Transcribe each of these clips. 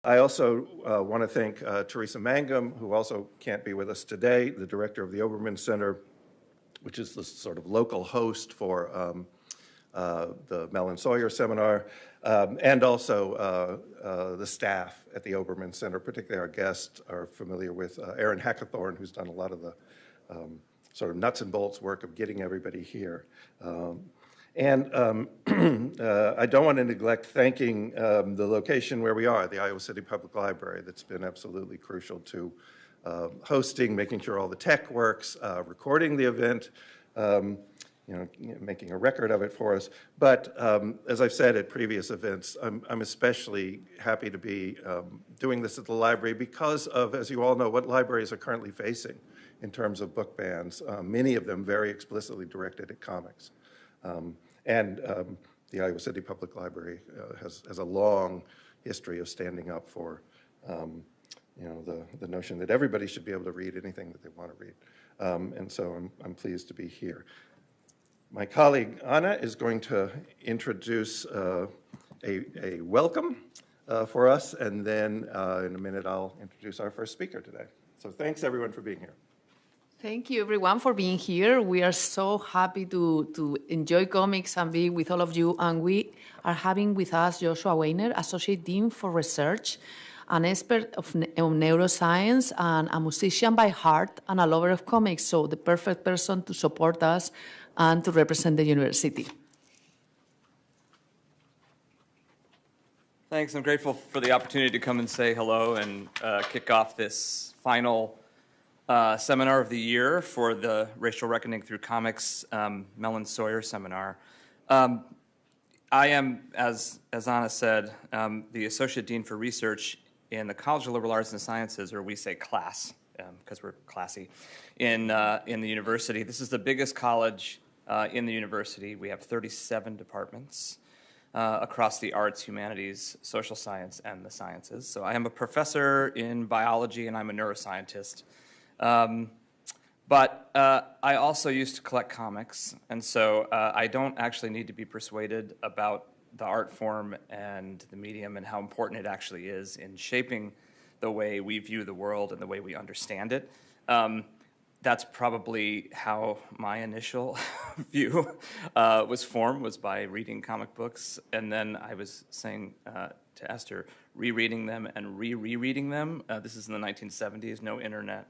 I also want to thank Teresa Mangum, who also can't be with us today, the director of the Obermann Center, which is the sort of local host for the Mellon Sawyer seminar, and also the staff at the Obermann Center, particularly our guests are familiar with Aaron Hackathorn, who's done a lot of the sort of nuts and bolts work of getting everybody here. And I don't want to neglect thanking the location where we are, the Iowa City Public Library, that's been absolutely crucial to hosting, making sure all the tech works, recording the event, making a record of it for us. But as I've said at previous events, I'm especially happy to be doing this at the library because of, as you all know, what libraries are currently facing in terms of book bans, many of them very explicitly directed at comics. The Iowa City Public Library has a long history of standing up for the notion that everybody should be able to read anything that they want to read. And so I'm pleased to be here. My colleague Anna is going to introduce a welcome for us, and then in a minute I'll introduce our first speaker today. So thanks everyone for being here. Thank you everyone for being here. We are so happy to enjoy comics and be with all of you. And we are having with us Joshua Weiner, Associate Dean for Research, an expert of neuroscience, and a musician by heart, and a lover of comics. So the perfect person to support us and to represent the university. Thanks. I'm grateful for the opportunity to come and say hello and kick off this final seminar of the year for the Racial Reckoning Through Comics Mellon Sawyer seminar. I am, as Anna said, the Associate Dean for Research in the College of Liberal Arts and Sciences, or we say class, because we're classy, in the university. This is the biggest college in the university. We have 37 departments across the arts, humanities, social science, and the sciences. So I am a professor in biology, and I'm a neuroscientist. But I also used to collect comics, and so I don't actually need to be persuaded about the art form and the medium and how important it actually is in shaping the way we view the world and the way we understand it. That's probably how my initial view was formed, was by reading comic books, and then I was saying to Esther, rereading them and rereading them. This is in the 1970s, no internet.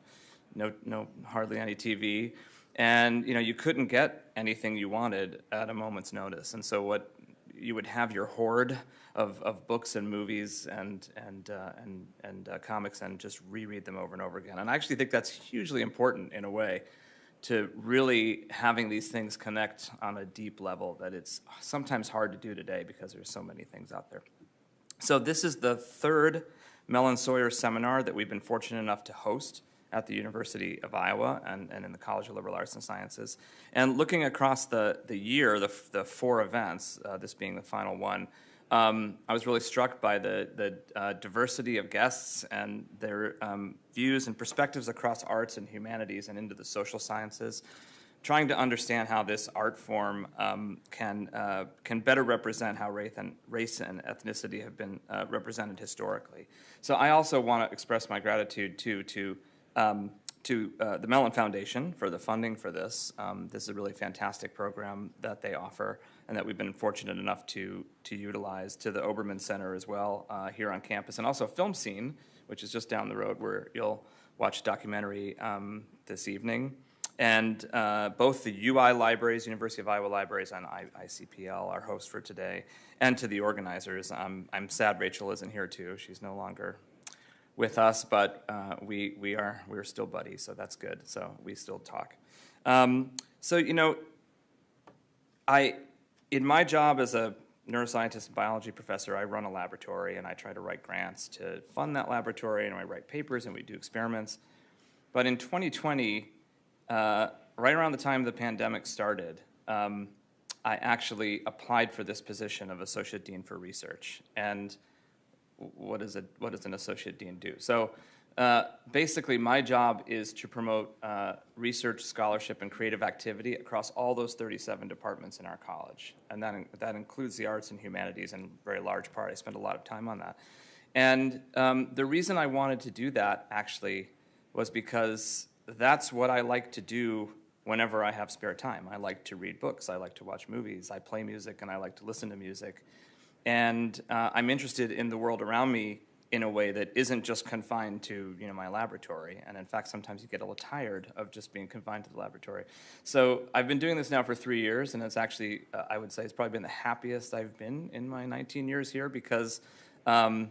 No, hardly any TV, and you couldn't get anything you wanted at a moment's notice. And so what you would have your hoard of books and movies and comics, and just reread them over and over again. And I actually think that's hugely important in a way to really having these things connect on a deep level that it's sometimes hard to do today because there's so many things out there. So this is the third Mellon Sawyer seminar that we've been fortunate enough to host at the University of Iowa and in the College of Liberal Arts and Sciences. And looking across the year, the four events, this being the final one, I was really struck by the diversity of guests and their views and perspectives across arts and humanities and into the social sciences, trying to understand how this art form can better represent how race and ethnicity have been represented historically. So I also want to express my gratitude to the Mellon Foundation for the funding for this. This is a really fantastic program that they offer and that we've been fortunate enough to utilize, to the Obermann Center as well here on campus, and also Film Scene, which is just down the road where you'll watch a documentary this evening. And both the UI Libraries, University of Iowa Libraries, and ICPL, our host for today, and to the organizers. I'm sad Rachel isn't here too. She's no longer with us, but we're still buddies, so that's good. So we still talk. In my job as a neuroscientist and biology professor, I run a laboratory and I try to write grants to fund that laboratory, and I write papers and we do experiments. But in 2020, right around the time the pandemic started, I actually applied for this position of Associate Dean for Research. And what does an Associate Dean do? So basically, my job is to promote research, scholarship, and creative activity across all those 37 departments in our college. And that includes the arts and humanities in very large part. I spend a lot of time on that. And the reason I wanted to do that, actually, was because that's what I like to do whenever I have spare time. I like to read books, I like to watch movies, I play music, and I like to listen to music. And I'm interested in the world around me in a way that isn't just confined to my laboratory. And in fact, sometimes you get a little tired of just being confined to the laboratory. So I've been doing this now for 3 years, and it's actually, I would say, it's probably been the happiest I've been in my 19 years here, because I'm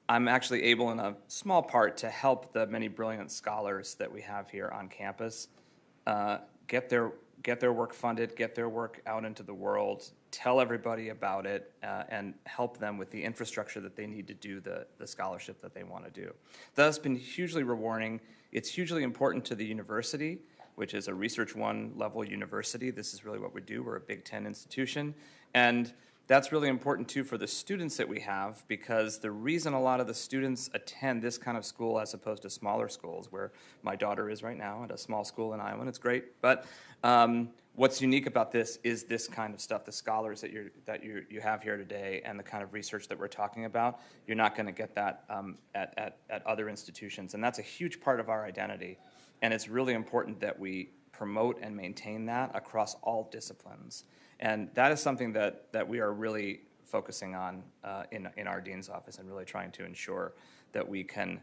actually able, in a small part, to help the many brilliant scholars that we have here on campus get their work funded, get their work out into the world, tell everybody about it, and help them with the infrastructure that they need to do the scholarship that they want to do. That's been hugely rewarding. It's hugely important to the university, which is a Research 1 level university. This is really what we do. We're a Big Ten institution. And that's really important, too, for the students that we have, because the reason a lot of the students attend this kind of school as opposed to smaller schools, where my daughter is right now at a small school in Iowa, and it's great. But what's unique about this is this kind of stuff, the scholars that you have here today, and the kind of research that we're talking about. You're not going to get that at other institutions, and that's a huge part of our identity. And it's really important that we promote and maintain that across all disciplines. And that is something that we are really focusing on in our dean's office, and really trying to ensure that we can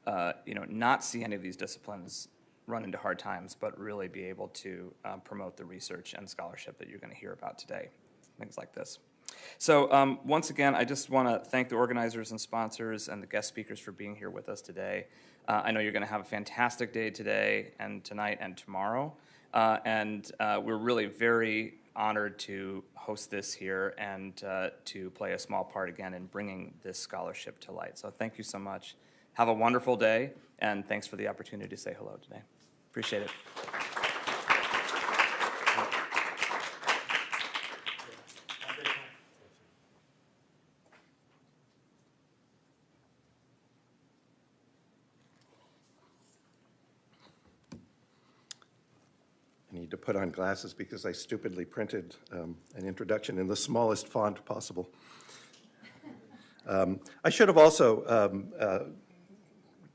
not see any of these disciplines run into hard times, but really be able to promote the research and scholarship that you're going to hear about today, things like this. So once again, I just want to thank the organizers and sponsors and the guest speakers for being here with us today. I know you're going to have a fantastic day today and tonight and tomorrow, and we're really very honored to host this here and to play a small part again in bringing this scholarship to light. So thank you so much. Have a wonderful day, and thanks for the opportunity to say hello today. Appreciate it. I need to put on glasses because I stupidly printed an introduction in the smallest font possible. I should have also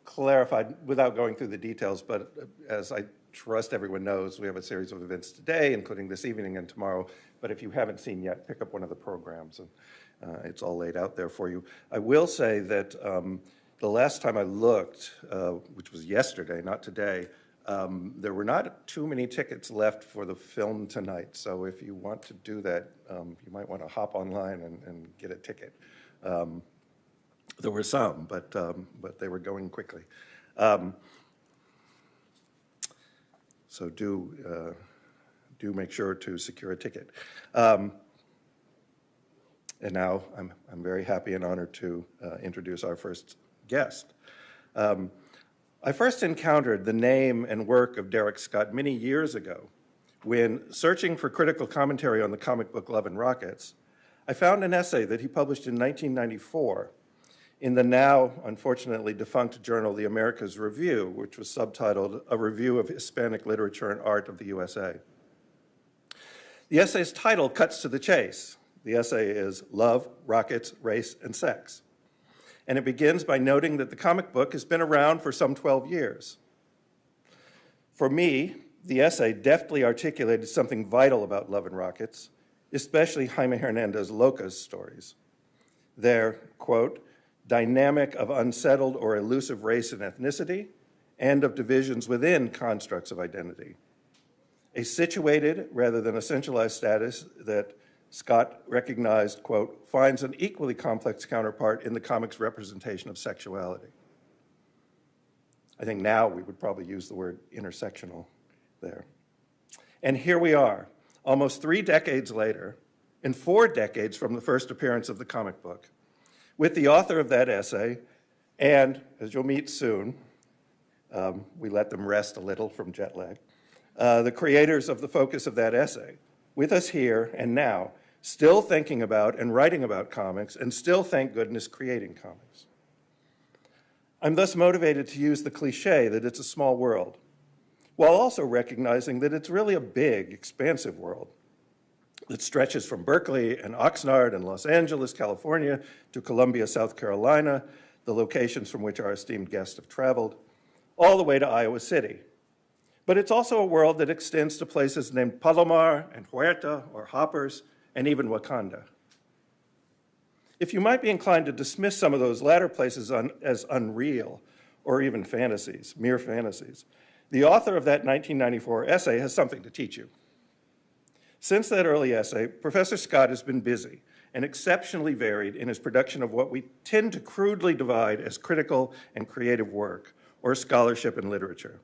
clarified, without going through the details, but as I trust everyone knows, we have a series of events today, including this evening and tomorrow. But if you haven't seen yet, pick up one of the programs, and it's all laid out there for you. I will say that the last time I looked, which was yesterday, not today, there were not too many tickets left for the film tonight. So if you want to do that, you might want to hop online and get a ticket. There were some, but they were going quickly. So do make sure to secure a ticket. And now I'm very happy and honored to introduce our first guest. I first encountered the name and work of Darieck Scott many years ago when, searching for critical commentary on the comic book Love and Rockets, I found an essay that he published in 1994 in the now, unfortunately, defunct journal, The Americas Review, which was subtitled, A Review of Hispanic Literature and Art of the USA. The essay's title cuts to the chase. The essay is Love, Rockets, Race, and Sex. And it begins by noting that the comic book has been around for some 12 years. For me, the essay deftly articulated something vital about Love and Rockets, especially Jaime Hernandez Loca's stories. Their, quote, dynamic of unsettled or elusive race and ethnicity, and of divisions within constructs of identity. A situated rather than a centralized status that Scott recognized, quote, finds an equally complex counterpart in the comic's representation of sexuality. I think now we would probably use the word intersectional there. And here we are, almost 3 decades later, and 4 decades from the first appearance of the comic book, with the author of that essay, and as you'll meet soon, we let them rest a little from jet lag, the creators of the focus of that essay, with us here and now, still thinking about and writing about comics, and still, thank goodness, creating comics. I'm thus motivated to use the cliche that it's a small world, while also recognizing that it's really a big, expansive world that stretches from Berkeley and Oxnard and Los Angeles, California, to Columbia, South Carolina, the locations from which our esteemed guests have traveled, all the way to Iowa City. But it's also a world that extends to places named Palomar and Huerta or Hoppers and even Wakanda. If you might be inclined to dismiss some of those latter places as unreal or even fantasies, mere fantasies, the author of that 1994 essay has something to teach you. Since that early essay, Professor Scott has been busy and exceptionally varied in his production of what we tend to crudely divide as critical and creative work, or scholarship and literature.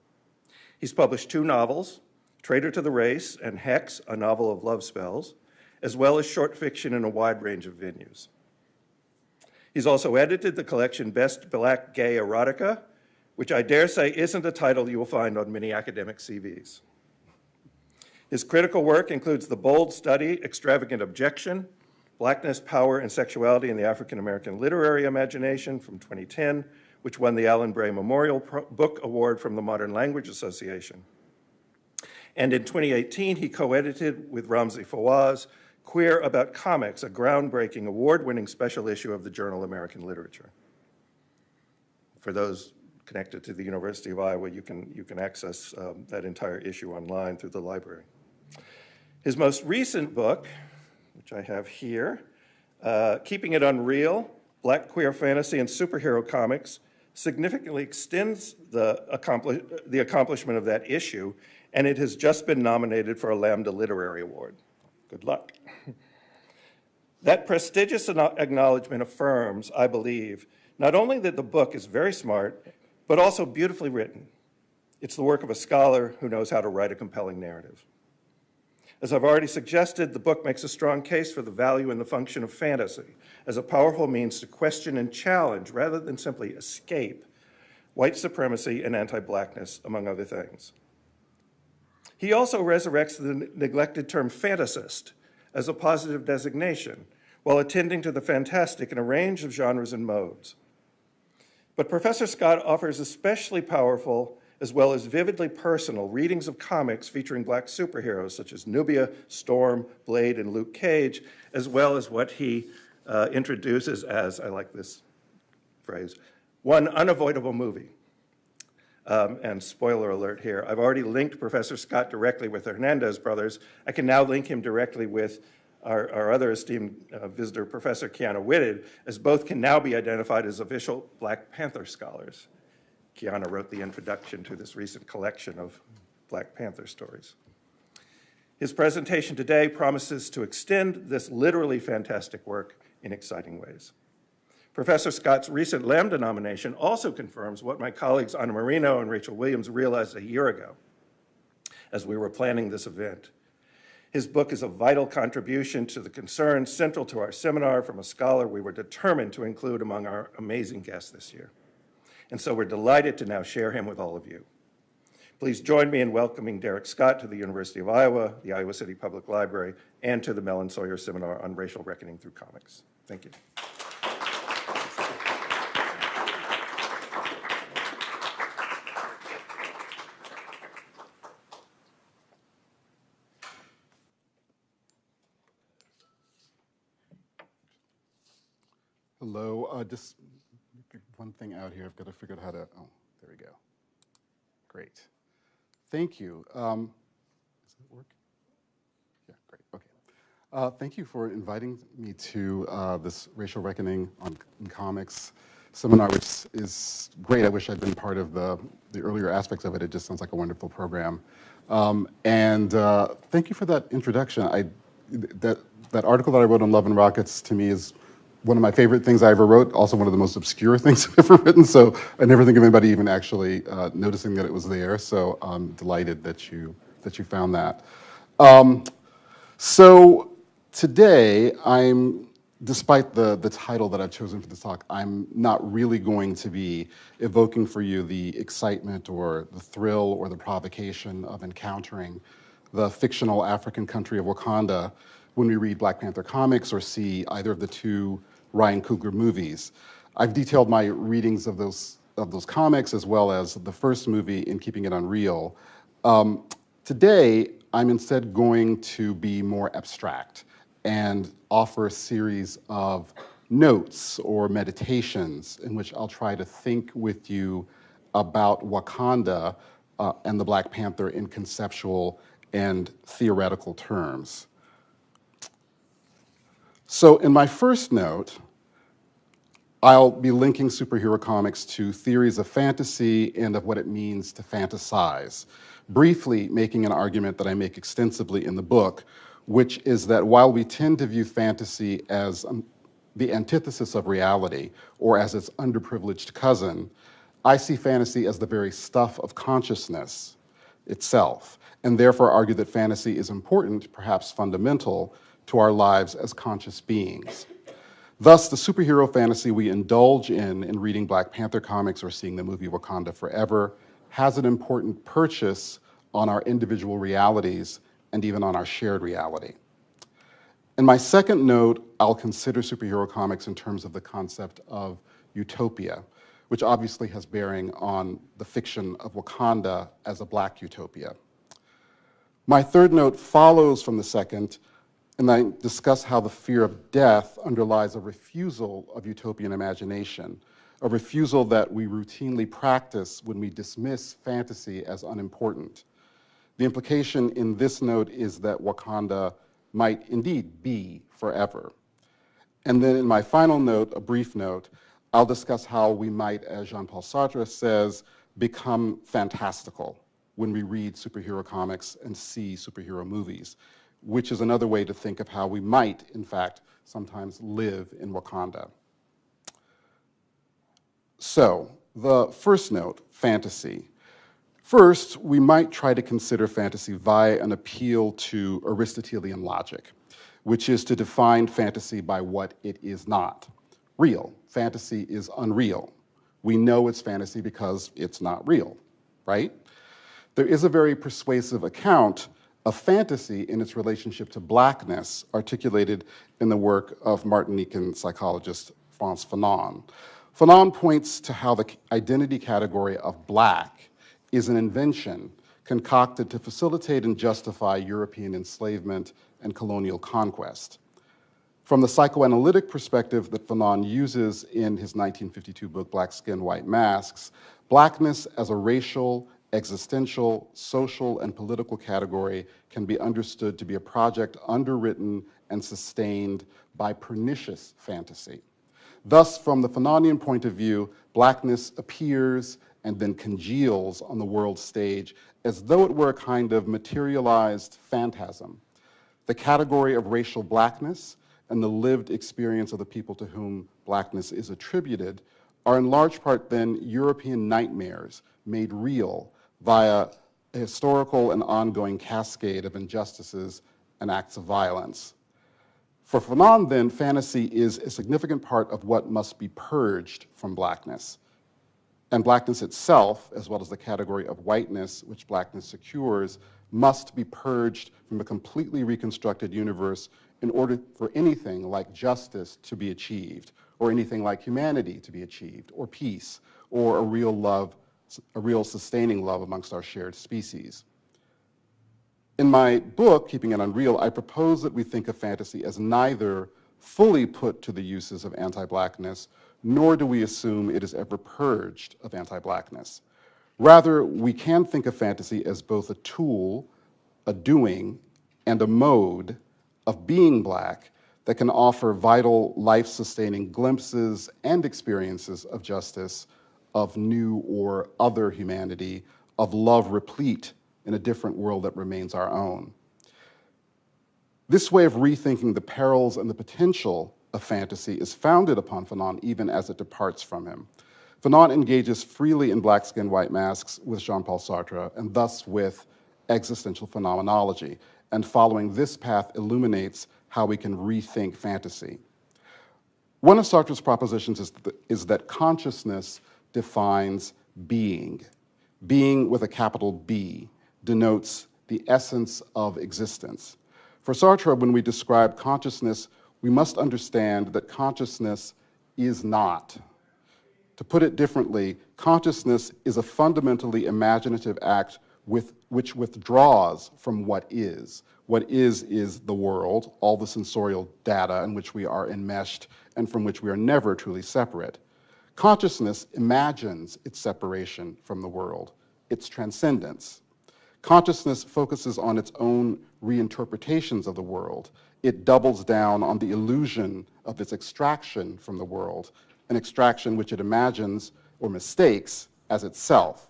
He's published 2 novels, Traitor to the Race and Hex, a novel of love spells, as well as short fiction in a wide range of venues. He's also edited the collection Best Black Gay Erotica, which I dare say isn't a title you will find on many academic CVs. His critical work includes the bold study, Extravagant Objection, Blackness, Power, and Sexuality in the African American Literary Imagination from 2010, which won the Alan Bray Memorial Book Award from the Modern Language Association. And in 2018, he co-edited with Ramzi Fawaz, Queer About Comics, a groundbreaking award-winning special issue of the journal American Literature. For those connected to the University of Iowa, you can access that entire issue online through the library. His most recent book, which I have here, Keeping It Unreal, Black Queer Fantasy and Superhero Comics, significantly extends the accomplishment of that issue, and it has just been nominated for a Lambda Literary Award. Good luck. That prestigious acknowledgement affirms, I believe, not only that the book is very smart, but also beautifully written. It's the work of a scholar who knows how to write a compelling narrative. As I've already suggested, the book makes a strong case for the value and the function of fantasy as a powerful means to question and challenge, rather than simply escape, white supremacy and anti-blackness, among other things. He also resurrects the neglected term fantasist as a positive designation, while attending to the fantastic in a range of genres and modes. But Professor Scott offers especially powerful, as well as vividly personal, readings of comics featuring Black superheroes such as Nubia, Storm, Blade, and Luke Cage, as well as what he introduces as, I like this phrase, one unavoidable movie. And spoiler alert here, I've already linked Professor Scott directly with the Hernandez brothers. I can now link him directly with our other esteemed visitor, Professor Kiana Whitted, as both can now be identified as official Black Panther scholars. Kiana wrote the introduction to this recent collection of Black Panther stories. His presentation today promises to extend this literally fantastic work in exciting ways. Professor Scott's recent Lambda nomination also confirms what my colleagues Anna Marino and Rachel Williams realized a year ago as we were planning this event. His book is a vital contribution to the concerns central to our seminar from a scholar we were determined to include among our amazing guests this year. And so we're delighted to now share him with all of you. Please join me in welcoming Darieck Scott to the University of Iowa, the Iowa City Public Library, and to the Mellon Sawyer Seminar on Racial Reckoning Through Comics. Thank you. Hello, just one thing out here. I've got to figure out how to, oh, there we go. Great. Thank you. Does it work? Yeah, great, okay. Thank you for inviting me to this Racial Reckoning in Comics seminar, which is great. I wish I'd been part of the earlier aspects of it. It just sounds like a wonderful program. And thank you for that introduction. That article that I wrote on Love and Rockets to me is one of my favorite things I ever wrote, also one of the most obscure things I've ever written, so I never think of anybody even actually noticing that it was there, so I'm delighted that you found that. So today, despite the title that I've chosen for this talk, I'm not really going to be evoking for you the excitement or the thrill or the provocation of encountering the fictional African country of Wakanda when we read Black Panther comics or see either of the 2 Ryan Coogler movies. I've detailed my readings of those comics as well as the first movie in Keeping It Unreal. Today, I'm instead going to be more abstract and offer a series of notes or meditations in which I'll try to think with you about Wakanda and the Black Panther in conceptual and theoretical terms. So in my first note, I'll be linking superhero comics to theories of fantasy and of what it means to fantasize, briefly making an argument that I make extensively in the book, which is that while we tend to view fantasy as the antithesis of reality or as its underprivileged cousin, I see fantasy as the very stuff of consciousness itself, and therefore argue that fantasy is important, perhaps fundamental, to our lives as conscious beings. Thus, the superhero fantasy we indulge in reading Black Panther comics or seeing the movie Wakanda Forever has an important purchase on our individual realities and even on our shared reality. In my second note, I'll consider superhero comics in terms of the concept of utopia, which obviously has bearing on the fiction of Wakanda as a Black utopia. My third note follows from the second, and I discuss how the fear of death underlies a refusal of utopian imagination, a refusal that we routinely practice when we dismiss fantasy as unimportant. The implication in this note is that Wakanda might indeed be forever. And then in my final note, a brief note, I'll discuss how we might, as Jean-Paul Sartre says, become fantastical when we read superhero comics and see superhero movies, which is another way to think of how we might, in fact, sometimes live in Wakanda. So, the first note, fantasy. First, we might try to consider fantasy via an appeal to Aristotelian logic, which is to define fantasy by what it is not. Real. Fantasy is unreal. We know it's fantasy because it's not real, right? There is a very persuasive account of fantasy in its relationship to Blackness, articulated in the work of Martinican psychologist Frantz Fanon. Fanon points to how the identity category of Black is an invention concocted to facilitate and justify European enslavement and colonial conquest. From the psychoanalytic perspective that Fanon uses in his 1952 book, Black Skin, White Masks, Blackness as a racial, existential, social, and political category can be understood to be a project underwritten and sustained by pernicious fantasy. Thus, from the Fanonian point of view, Blackness appears and then congeals on the world stage as though it were a kind of materialized phantasm. The category of racial Blackness and the lived experience of the people to whom Blackness is attributed are in large part then European nightmares made real via a historical and ongoing cascade of injustices and acts of violence. For Fanon, then, fantasy is a significant part of what must be purged from Blackness. And Blackness itself, as well as the category of whiteness which Blackness secures, must be purged from a completely reconstructed universe in order for anything like justice to be achieved, or anything like humanity to be achieved, or peace, or a real love, a real sustaining love amongst our shared species. In my book, Keeping It Unreal, I propose that we think of fantasy as neither fully put to the uses of anti-Blackness, nor do we assume it is ever purged of anti-Blackness. Rather, we can think of fantasy as both a tool, a doing, and a mode of being Black that can offer vital, life-sustaining glimpses and experiences of justice, of new or other humanity, of love replete in a different world that remains our own. This way of rethinking the perils and the potential of fantasy is founded upon Fanon even as it departs from him. Fanon engages freely in Black Skin, White Masks with Jean-Paul Sartre, and thus with existential phenomenology, and following this path illuminates how we can rethink fantasy. One of Sartre's propositions is that consciousness defines being. Being with a capital B denotes the essence of existence. For Sartre, when we describe consciousness, we must understand that consciousness is not. To put it differently, consciousness is a fundamentally imaginative act which withdraws from what is, What is the world, all the sensorial data in which we are enmeshed and from which we are never truly separate. Consciousness imagines its separation from the world, its transcendence. Consciousness focuses on its own reinterpretations of the world. It doubles down on the illusion of its extraction from the world, an extraction which it imagines or mistakes as itself.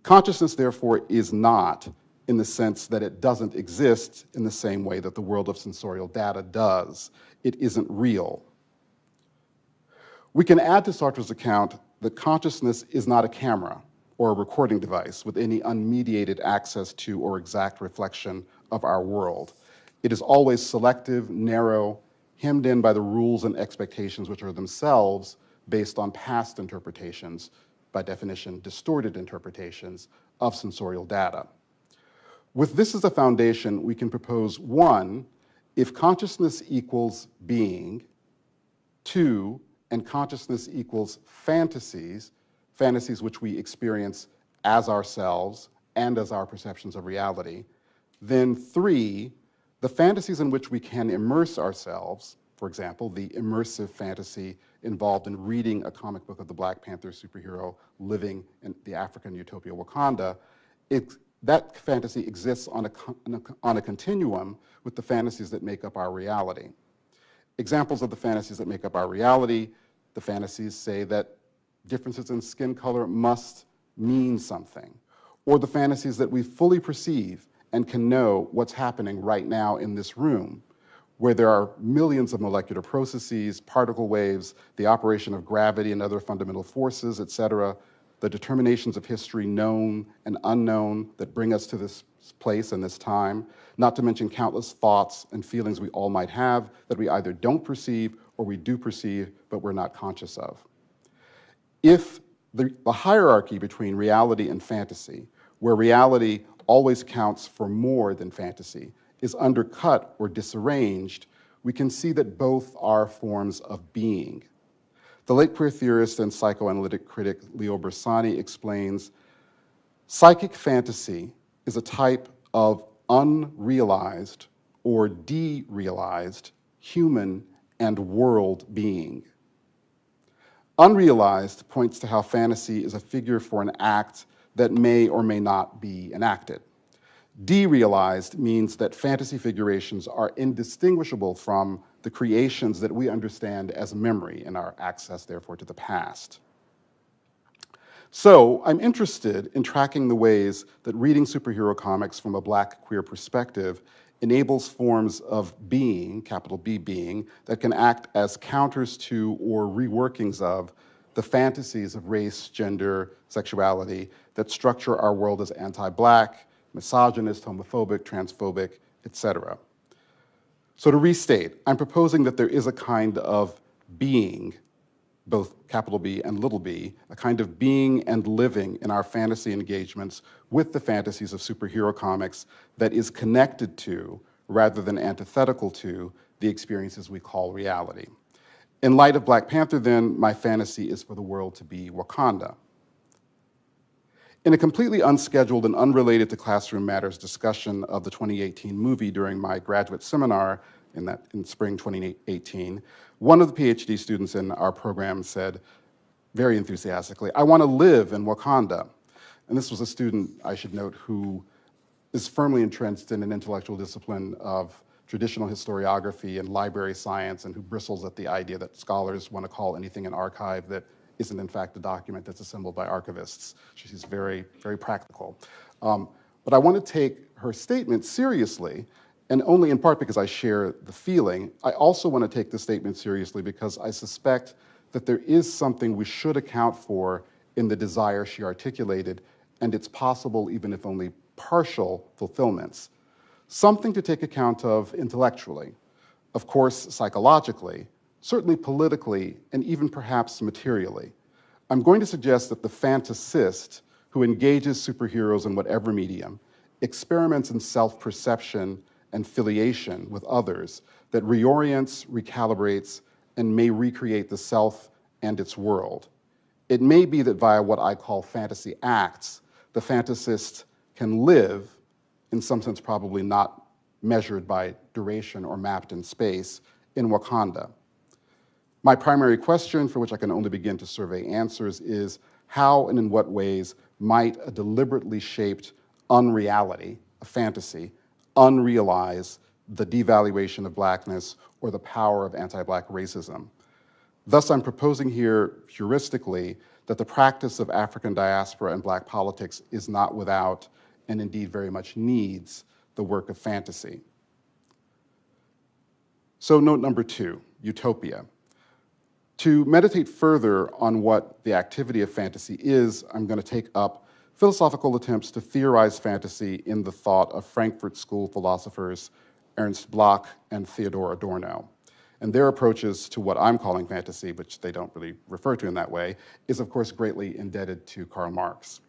Consciousness, therefore, is not in the sense that it doesn't exist in the same way that the world of sensorial data does. It isn't real. We can add to Sartre's account that consciousness is not a camera or a recording device with any unmediated access to or exact reflection of our world. It is always selective, narrow, hemmed in by the rules and expectations which are themselves based on past interpretations, by definition, distorted interpretations of sensorial data. With this as a foundation, we can propose 1, if consciousness equals being, 2, and consciousness equals fantasies, fantasies which we experience as ourselves and as our perceptions of reality, then 3, the fantasies in which we can immerse ourselves, for example, the immersive fantasy involved in reading a comic book of the Black Panther superhero living in the African Utopia, Wakanda, that fantasy exists on a continuum with the fantasies that make up our reality. Examples of the fantasies that make up our reality, the fantasies say that differences in skin color must mean something, or the fantasies that we fully perceive and can know what's happening right now in this room, where there are millions of molecular processes, particle waves, the operation of gravity and other fundamental forces, et cetera, the determinations of history known and unknown that bring us to this place and this time, not to mention countless thoughts and feelings we all might have that we either don't perceive or we do perceive but we're not conscious of. If the hierarchy between reality and fantasy, where reality always counts for more than fantasy, is undercut or disarranged, we can see that both are forms of being. The late queer theorist and psychoanalytic critic Leo Bersani explains, psychic fantasy is a type of unrealized or derealized human and world being. Unrealized points to how fantasy is a figure for an act that may or may not be enacted. Derealized means that fantasy figurations are indistinguishable from the creations that we understand as memory and our access, therefore, to the past. So I'm interested in tracking the ways that reading superhero comics from a Black queer perspective enables forms of being, capital B being, that can act as counters to or reworkings of the fantasies of race, gender, sexuality that structure our world as anti-Black, misogynist, homophobic, transphobic, etc. So to restate, I'm proposing that there is a kind of being, both capital B and little b, a kind of being and living in our fantasy engagements with the fantasies of superhero comics that is connected to, rather than antithetical to, the experiences we call reality. In light of Black Panther, then, my fantasy is for the world to be Wakanda. In a completely unscheduled and unrelated to Classroom Matters discussion of the 2018 movie during my graduate seminar in spring 2018, one of the PhD students in our program said, very enthusiastically, "I want to live in Wakanda." And this was a student, I should note, who is firmly entrenched in an intellectual discipline of traditional historiography and library science, and who bristles at the idea that scholars want to call anything an archive that isn't in fact a document that's assembled by archivists. She's very, very practical. But I want to take her statement seriously, and only in part because I share the feeling. I also want to take the statement seriously because I suspect that there is something we should account for in the desire she articulated, and its possible, even if only partial, fulfillments. Something to take account of intellectually, of course psychologically, certainly politically, and even perhaps materially. I'm going to suggest that the fantasist who engages superheroes in whatever medium experiments in self-perception and filiation with others that reorients, recalibrates, and may recreate the self and its world. It may be that via what I call fantasy acts, the fantasist can live, in some sense probably not measured by duration or mapped in space in Wakanda. My primary question, for which I can only begin to survey answers, is how and in what ways might a deliberately shaped unreality, a fantasy, unrealize the devaluation of blackness or the power of anti-black racism? Thus, I'm proposing here heuristically that the practice of African diaspora and black politics is not without, and indeed very much needs, the work of fantasy. So note number 2, utopia. To meditate further on what the activity of fantasy is, I'm going to take up philosophical attempts to theorize fantasy in the thought of Frankfurt School philosophers Ernst Bloch and Theodor Adorno. And their approaches to what I'm calling fantasy, which they don't really refer to in that way, is of course greatly indebted to Karl Marx.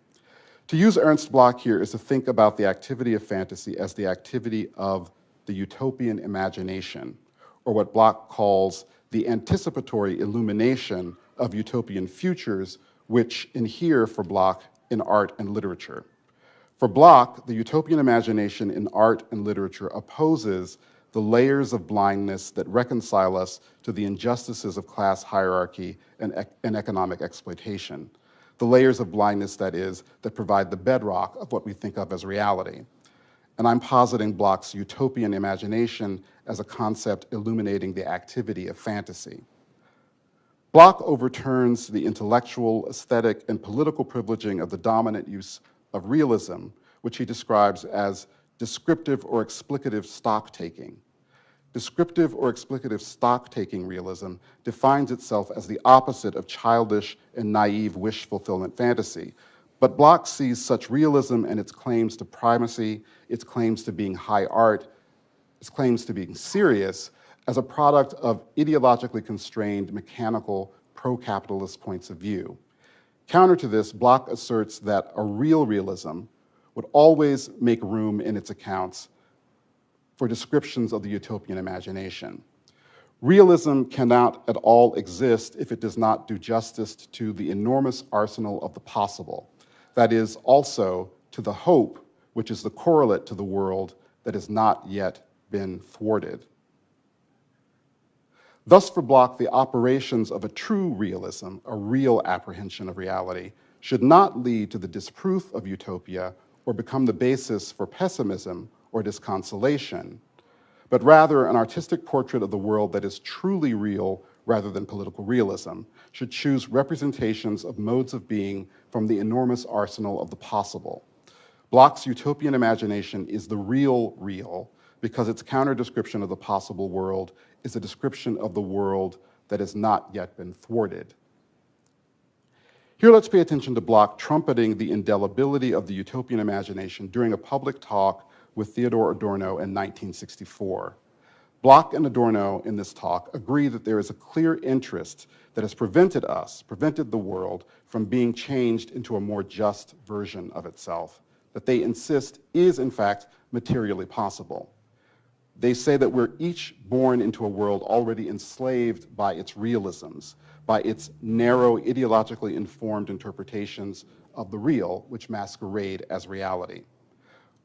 To use Ernst Bloch here is to think about the activity of fantasy as the activity of the utopian imagination, or what Bloch calls the anticipatory illumination of utopian futures, which inhere for Bloch in art and literature. For Bloch, the utopian imagination in art and literature opposes the layers of blindness that reconcile us to the injustices of class hierarchy and economic exploitation. The layers of blindness, that is, that provide the bedrock of what we think of as reality. And I'm positing Bloch's utopian imagination as a concept illuminating the activity of fantasy. Bloch overturns the intellectual, aesthetic, and political privileging of the dominant use of realism, which he describes as descriptive or explicative stock-taking. Descriptive or explicative stock-taking realism defines itself as the opposite of childish and naive wish-fulfillment fantasy. But Bloch sees such realism and its claims to primacy, its claims to being high art, its claims to being serious, as a product of ideologically constrained, mechanical, pro-capitalist points of view. Counter to this, Bloch asserts that a real realism would always make room in its accounts for descriptions of the utopian imagination. Realism cannot at all exist if it does not do justice to the enormous arsenal of the possible. That is, also to the hope, which is the correlate to the world that has not yet been thwarted. Thus, for Bloch, the operations of a true realism, a real apprehension of reality, should not lead to the disproof of utopia or become the basis for pessimism or disconsolation, but rather an artistic portrait of the world that is truly real rather than political realism, should choose representations of modes of being from the enormous arsenal of the possible. Bloch's utopian imagination is the real because its counter-description of the possible world is a description of the world that has not yet been thwarted. Here, let's pay attention to Bloch trumpeting the indelibility of the utopian imagination during a public talk with Theodor Adorno in 1964. Bloch and Adorno in this talk agree that there is a clear interest that has prevented the world from being changed into a more just version of itself, that they insist is in fact materially possible. They say that we're each born into a world already enslaved by its realisms, by its narrow, ideologically informed interpretations of the real, which masquerade as reality.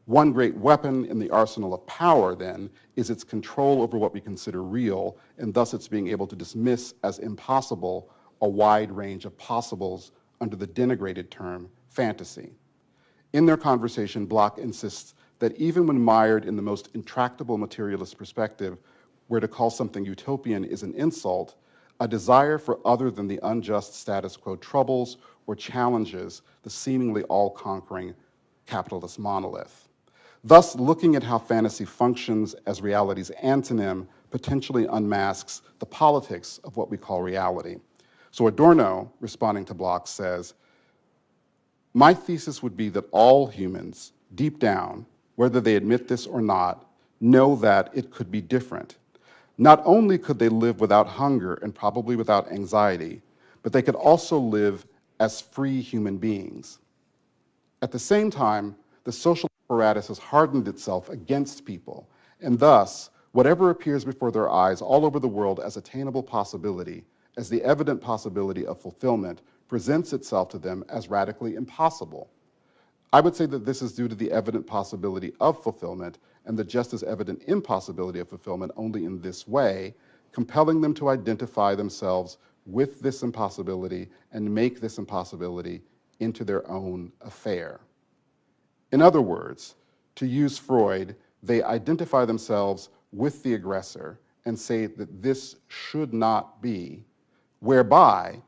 One great weapon in the arsenal of power, then, is its control over what we consider real, and thus its being able to dismiss as impossible a wide range of possibles under the denigrated term fantasy. In their conversation, Bloch insists that even when mired in the most intractable materialist perspective, where to call something utopian is an insult, a desire for other than the unjust status quo troubles or challenges the seemingly all-conquering capitalist monolith. Thus, looking at how fantasy functions as reality's antonym potentially unmasks the politics of what we call reality. So Adorno, responding to Bloch, says, "My thesis would be that all humans, deep down, whether they admit this or not, know that it could be different. Not only could they live without hunger and probably without anxiety, but they could also live as free human beings. At the same time, the social apparatus has hardened itself against people, and thus, whatever appears before their eyes all over the world as attainable possibility, as the evident possibility of fulfillment, presents itself to them as radically impossible. I would say that this is due to the evident possibility of fulfillment and the just as evident impossibility of fulfillment only in this way, compelling them to identify themselves with this impossibility and make this impossibility into their own affair. In other words, to use Freud, they identify themselves with the aggressor and say that this should not be, whereby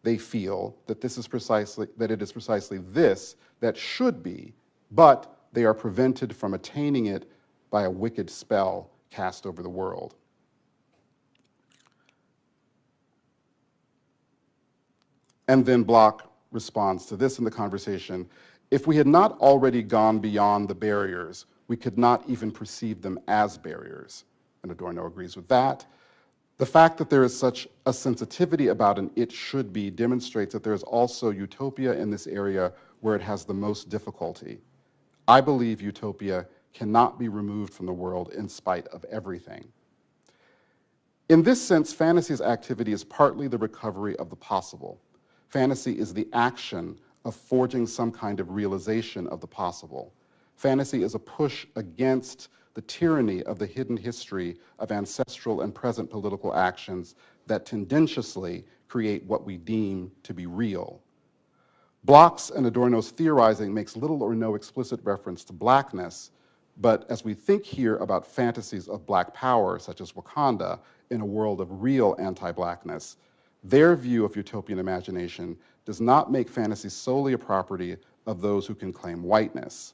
they feel that it is precisely this that should be, but they are prevented from attaining it by a wicked spell cast over the world. And then Bloch responds to this in the conversation: if we had not already gone beyond the barriers, we could not even perceive them as barriers. And Adorno agrees with that. The fact that there is such a sensitivity about an it should be demonstrates that there is also utopia in this area where it has the most difficulty. I believe utopia cannot be removed from the world in spite of everything. In this sense, fantasy's activity is partly the recovery of the possible. Fantasy is the action of forging some kind of realization of the possible. Fantasy is a push against the tyranny of the hidden history of ancestral and present political actions that tendentiously create what we deem to be real. Bloch's and Adorno's theorizing makes little or no explicit reference to blackness, but as we think here about fantasies of black power, such as Wakanda, in a world of real anti-blackness, their view of utopian imagination does not make fantasy solely a property of those who can claim whiteness.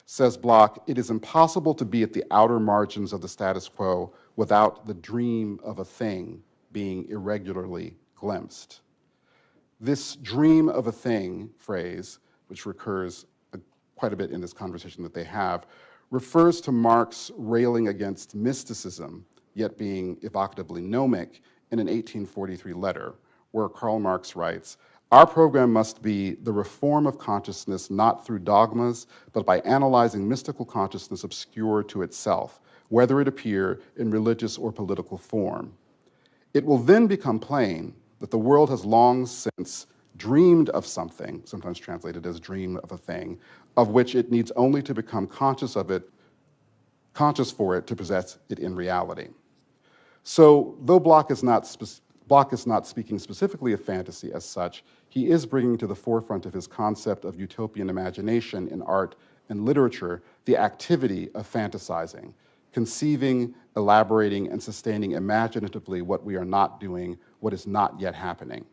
Says Bloch, it is impossible to be at the outer margins of the status quo without the dream of a thing being irregularly glimpsed. This dream of a thing phrase, which recurs quite a bit in this conversation that they have, refers to Marx railing against mysticism, yet being evocatively gnomic, in an 1843 letter, where Karl Marx writes, "Our program must be the reform of consciousness not through dogmas, but by analyzing mystical consciousness obscure to itself, whether it appear in religious or political form. It will then become plain that the world has long since dreamed of something," sometimes translated as dream of a thing, "of which it needs only to become conscious for it to possess it in reality." So, though Bloch is not speaking specifically of fantasy as such, he is bringing to the forefront of his concept of utopian imagination in art and literature the activity of fantasizing, conceiving, elaborating, and sustaining imaginatively what we are not doing, what is not yet happening.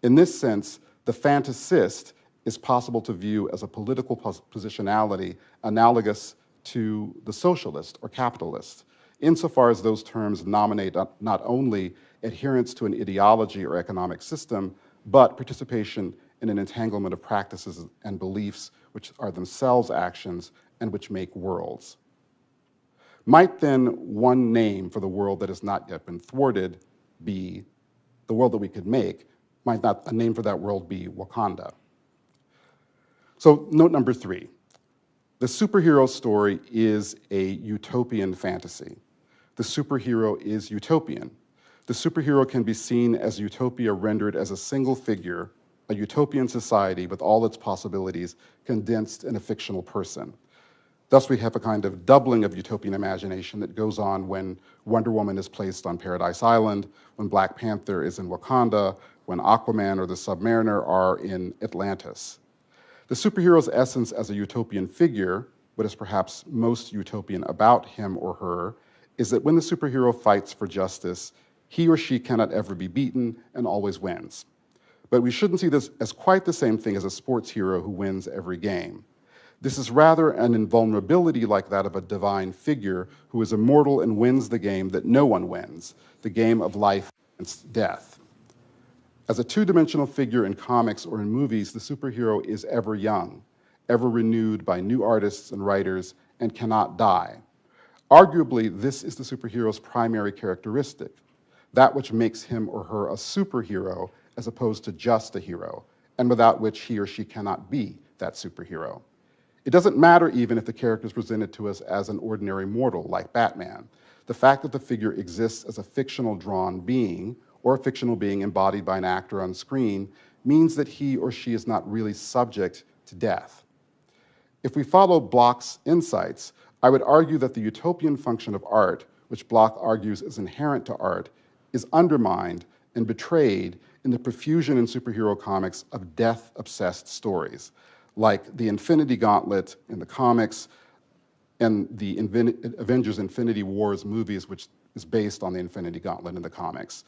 In this sense, the fantasist is possible to view as a political positionality analogous to the socialist or capitalist, insofar as those terms nominate not only adherence to an ideology or economic system, but participation in an entanglement of practices and beliefs which are themselves actions and which make worlds. Might then one name for the world that has not yet been thwarted be the world that we could make? Might not a name for that world be Wakanda? So note number 3, the superhero story is a utopian fantasy. The superhero is utopian. The superhero can be seen as utopia rendered as a single figure, a utopian society with all its possibilities condensed in a fictional person. Thus, we have a kind of doubling of utopian imagination that goes on when Wonder Woman is placed on Paradise Island, when Black Panther is in Wakanda, when Aquaman or the Submariner are in Atlantis. The superhero's essence as a utopian figure, what is perhaps most utopian about him or her, is that when the superhero fights for justice, he or she cannot ever be beaten and always wins. But we shouldn't see this as quite the same thing as a sports hero who wins every game. This is rather an invulnerability like that of a divine figure who is immortal and wins the game that no one wins, the game of life against death. As a two-dimensional figure in comics or in movies, the superhero is ever young, ever renewed by new artists and writers, and cannot die. Arguably, this is the superhero's primary characteristic, that which makes him or her a superhero as opposed to just a hero, and without which he or she cannot be that superhero. It doesn't matter even if the character is presented to us as an ordinary mortal, like Batman. The fact that the figure exists as a fictional drawn being, or a fictional being embodied by an actor on screen, means that he or she is not really subject to death. If we follow Bloch's insights, I would argue that the utopian function of art, which Bloch argues is inherent to art, is undermined and betrayed in the profusion in superhero comics of death-obsessed stories, like the Infinity Gauntlet in the comics and the Avengers Infinity Wars movies, which is based on the Infinity Gauntlet in the comics.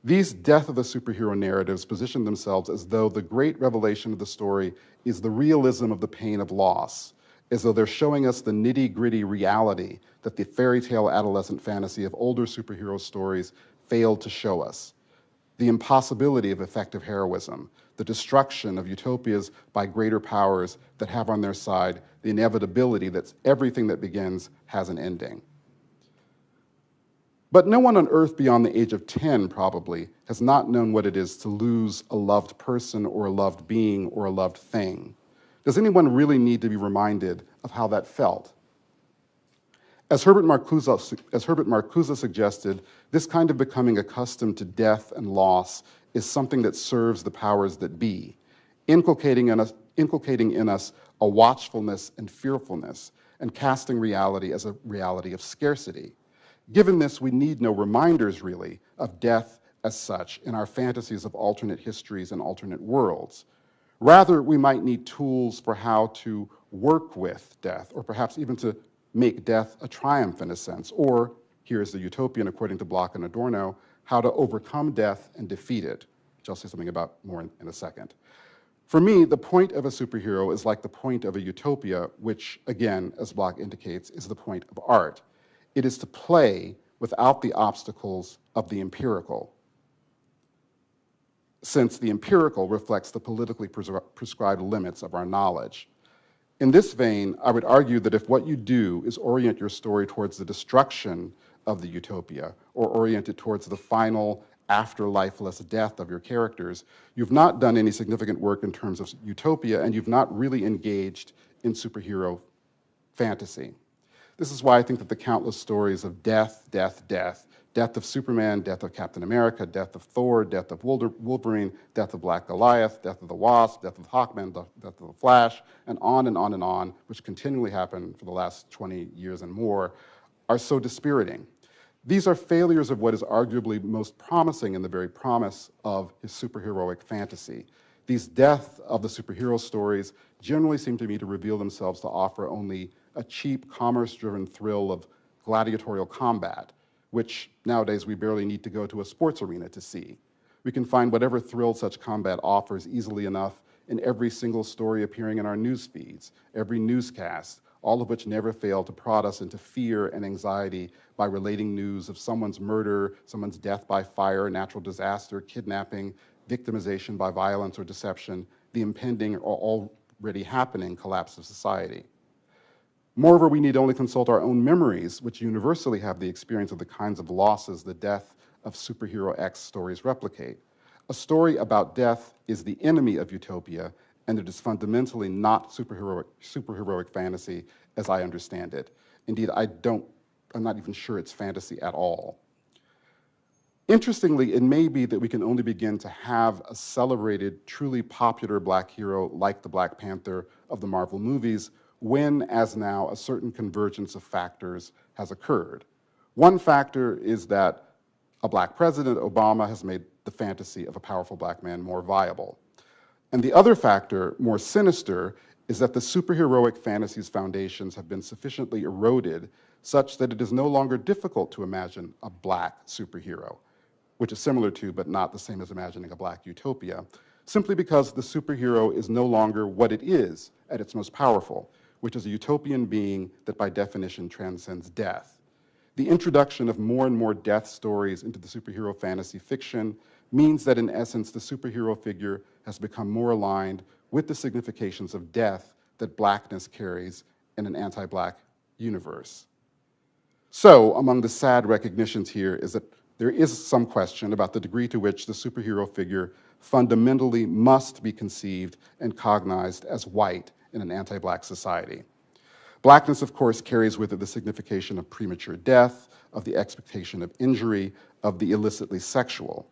These death of the superhero narratives position themselves as though the great revelation of the story is the realism of the pain of loss, as though they're showing us the nitty-gritty reality that the fairy tale adolescent fantasy of older superhero stories failed to show us. The impossibility of effective heroism, the destruction of utopias by greater powers that have on their side the inevitability that everything that begins has an ending. But no one on Earth beyond the age of 10 probably has not known what it is to lose a loved person or a loved being or a loved thing. Does anyone really need to be reminded of how that felt? As Herbert Marcuse suggested, this kind of becoming accustomed to death and loss is something that serves the powers that be, inculcating in us a watchfulness and fearfulness, and casting reality as a reality of scarcity. Given this, we need no reminders, really, of death as such in our fantasies of alternate histories and alternate worlds. Rather, we might need tools for how to work with death, or perhaps even to make death a triumph in a sense, or, here's the utopian according to Bloch and Adorno, how to overcome death and defeat it, which I'll say something about more in a second. For me, the point of a superhero is like the point of a utopia, which, again, as Bloch indicates, is the point of art. It is to play without the obstacles of the empirical, since the empirical reflects the politically prescribed limits of our knowledge. In this vein, I would argue that if what you do is orient your story towards the destruction of the utopia, or orient it towards the final afterlifeless death of your characters, you've not done any significant work in terms of utopia, and you've not really engaged in superhero fantasy. This is why I think that the countless stories of death, death of Superman, death of Captain America, death of Thor, death of Wolverine, death of Black Goliath, death of the Wasp, death of Hawkman, death of the Flash, and on and on and on, which continually happen for the last 20 years and more, are so dispiriting. These are failures of what is arguably most promising in the very promise of his superheroic fantasy. These death of the superhero stories generally seem to me to reveal themselves to offer only a cheap, commerce-driven thrill of gladiatorial combat, which nowadays we barely need to go to a sports arena to see. We can find whatever thrill such combat offers easily enough in every single story appearing in our news feeds, every newscast, all of which never fail to prod us into fear and anxiety by relating news of someone's murder, someone's death by fire, natural disaster, kidnapping, victimization by violence or deception, the impending or already happening collapse of society. Moreover, we need only consult our own memories, which universally have the experience of the kinds of losses the death of superhero X stories replicate. A story about death is the enemy of utopia, and it is fundamentally not superheroic fantasy as I understand it. Indeed, I'm not even sure it's fantasy at all. Interestingly, it may be that we can only begin to have a celebrated, truly popular Black hero like the Black Panther of the Marvel movies when, as now, a certain convergence of factors has occurred. One factor is that a Black president, Obama, has made the fantasy of a powerful Black man more viable. And the other factor, more sinister, is that the superheroic fantasy's foundations have been sufficiently eroded such that it is no longer difficult to imagine a Black superhero, which is similar to, but not the same as imagining a Black utopia, simply because the superhero is no longer what it is at its most powerful, which is a utopian being that by definition transcends death. The introduction of more and more death stories into the superhero fantasy fiction means that in essence the superhero figure has become more aligned with the significations of death that Blackness carries in an anti-Black universe. So, among the sad recognitions here is that there is some question about the degree to which the superhero figure fundamentally must be conceived and cognized as white in an anti-Black society. Blackness, of course, carries with it the signification of premature death, of the expectation of injury, of the illicitly sexual.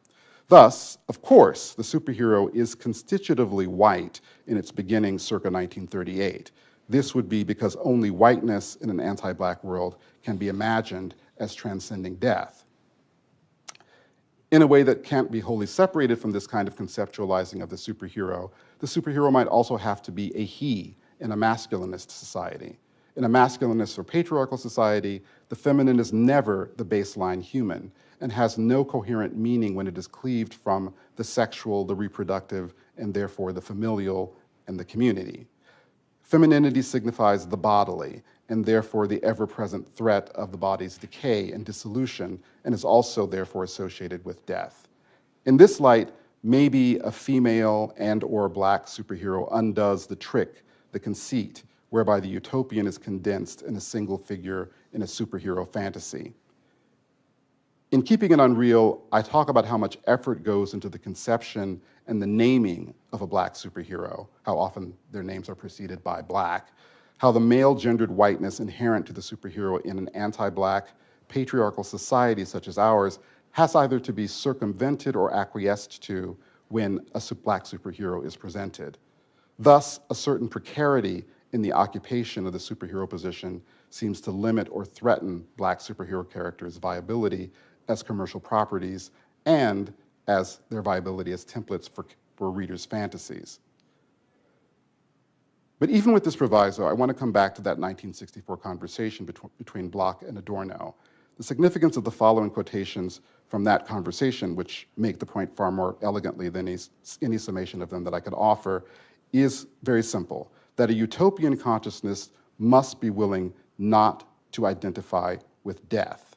Thus, of course, the superhero is constitutively white in its beginning circa 1938. This would be because only whiteness in an anti-black world can be imagined as transcending death. In a way that can't be wholly separated from this kind of conceptualizing of the superhero might also have to be a he in a masculinist society. In a masculinist or patriarchal society, the feminine is never the baseline human and has no coherent meaning when it is cleaved from the sexual, the reproductive, and therefore the familial and the community. Femininity signifies the bodily, and therefore the ever-present threat of the body's decay and dissolution, and is also therefore associated with death. In this light, maybe a female and or black superhero undoes the trick, the conceit, whereby the utopian is condensed in a single figure in a superhero fantasy. In Keeping It Unreal, I talk about how much effort goes into the conception and the naming of a black superhero, how often their names are preceded by black, how the male-gendered whiteness inherent to the superhero in an anti-black, patriarchal society such as ours has either to be circumvented or acquiesced to when a black superhero is presented. Thus, a certain precarity in the occupation of the superhero position seems to limit or threaten black superhero characters' viability as commercial properties and as their viability as templates for readers' fantasies. But even with this proviso, I want to come back to that 1964 conversation between Bloch and Adorno. The significance of the following quotations from that conversation, which make the point far more elegantly than any summation of them that I could offer, is very simple, that a utopian consciousness must be willing not to identify with death.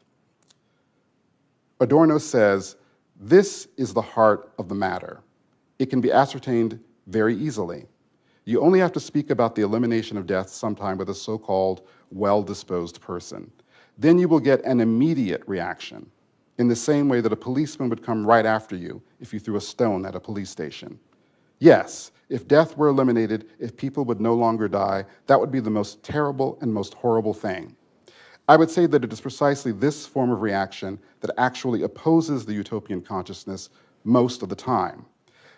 Adorno says, "This is the heart of the matter. It can be ascertained very easily. You only have to speak about the elimination of death sometime with a so-called well-disposed person. Then you will get an immediate reaction, in the same way that a policeman would come right after you if you threw a stone at a police station. Yes, if death were eliminated, if people would no longer die, that would be the most terrible and most horrible thing. I would say that it is precisely this form of reaction that actually opposes the utopian consciousness most of the time.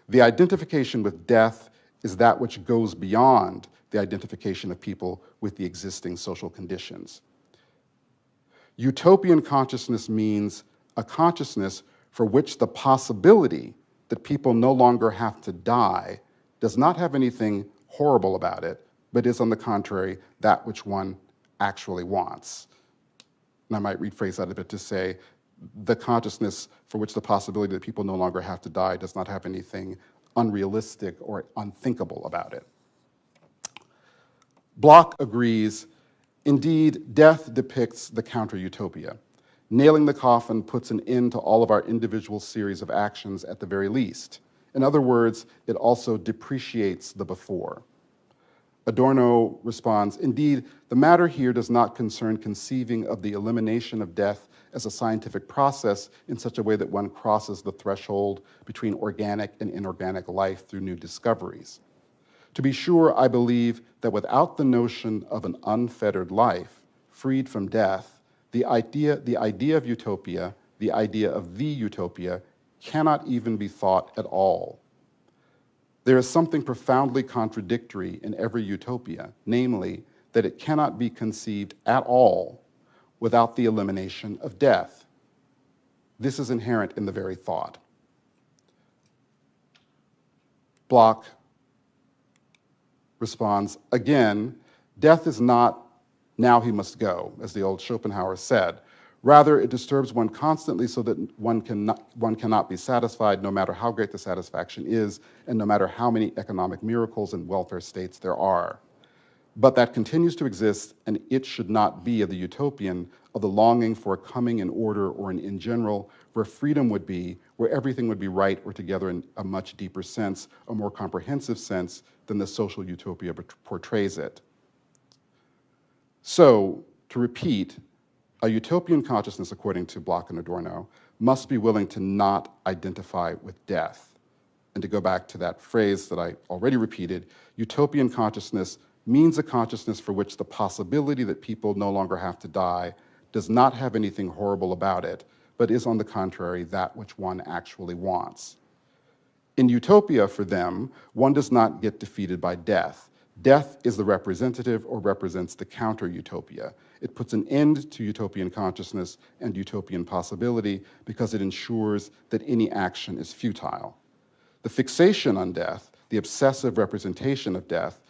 The identification with death is that which goes beyond the identification of people with the existing social conditions. Utopian consciousness means a consciousness for which the possibility that people no longer have to die does not have anything horrible about it, but is, on the contrary, that which one actually wants." And I might rephrase that a bit to say, the consciousness for which the possibility that people no longer have to die does not have anything unrealistic or unthinkable about it. Bloch agrees, indeed, death depicts the counter-utopia. Nailing the coffin puts an end to all of our individual series of actions at the very least. In other words, it also depreciates the before. Adorno responds, indeed, the matter here does not concern conceiving of the elimination of death as a scientific process in such a way that one crosses the threshold between organic and inorganic life through new discoveries. To be sure, I believe that without the notion of an unfettered life, freed from death, the idea of utopia, the idea of the utopia, cannot even be thought at all. There is something profoundly contradictory in every utopia, namely, that it cannot be conceived at all without the elimination of death. This is inherent in the very thought. Bloch responds, again, death is not now he must go, as the old Schopenhauer said. Rather, it disturbs one constantly so that one cannot be satisfied no matter how great the satisfaction is and no matter how many economic miracles and welfare states there are. But that continues to exist, and it should not be of the utopian, of the longing for a coming in order or in general, where freedom would be, where everything would be right or together in a much deeper sense, a more comprehensive sense than the social utopia portrays it. So, to repeat, a utopian consciousness, according to Bloch and Adorno, must be willing to not identify with death. And to go back to that phrase that I already repeated, utopian consciousness means a consciousness for which the possibility that people no longer have to die does not have anything horrible about it, but is, on the contrary, that which one actually wants. In utopia, for them, one does not get defeated by death. Death is the representative or represents the counter-utopia. It puts an end to utopian consciousness and utopian possibility because it ensures that any action is futile. The fixation on death, the obsessive representation of death,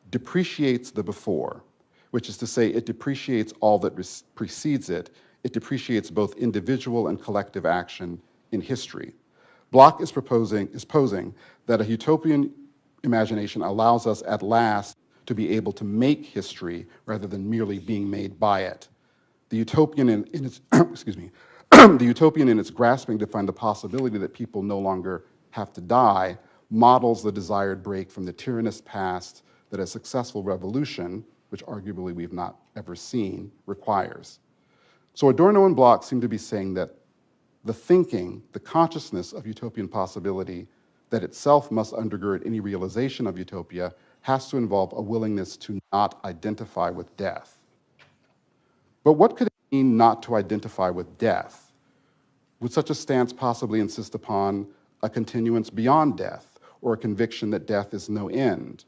depreciates the before, which is to say it depreciates all that precedes it. It depreciates both individual and collective action in history. Bloch is posing that a utopian imagination allows us at last to be able to make history rather than merely being made by it. The utopian in its excuse me, the utopian in its grasping to find the possibility that people no longer have to die models the desired break from the tyrannous past that a successful revolution, which arguably we've not ever seen, requires. So Adorno and Bloch seem to be saying that the thinking, the consciousness of utopian possibility that itself must undergird any realization of utopia has to involve a willingness to not identify with death. But what could it mean not to identify with death? Would such a stance possibly insist upon a continuance beyond death or a conviction that death is no end?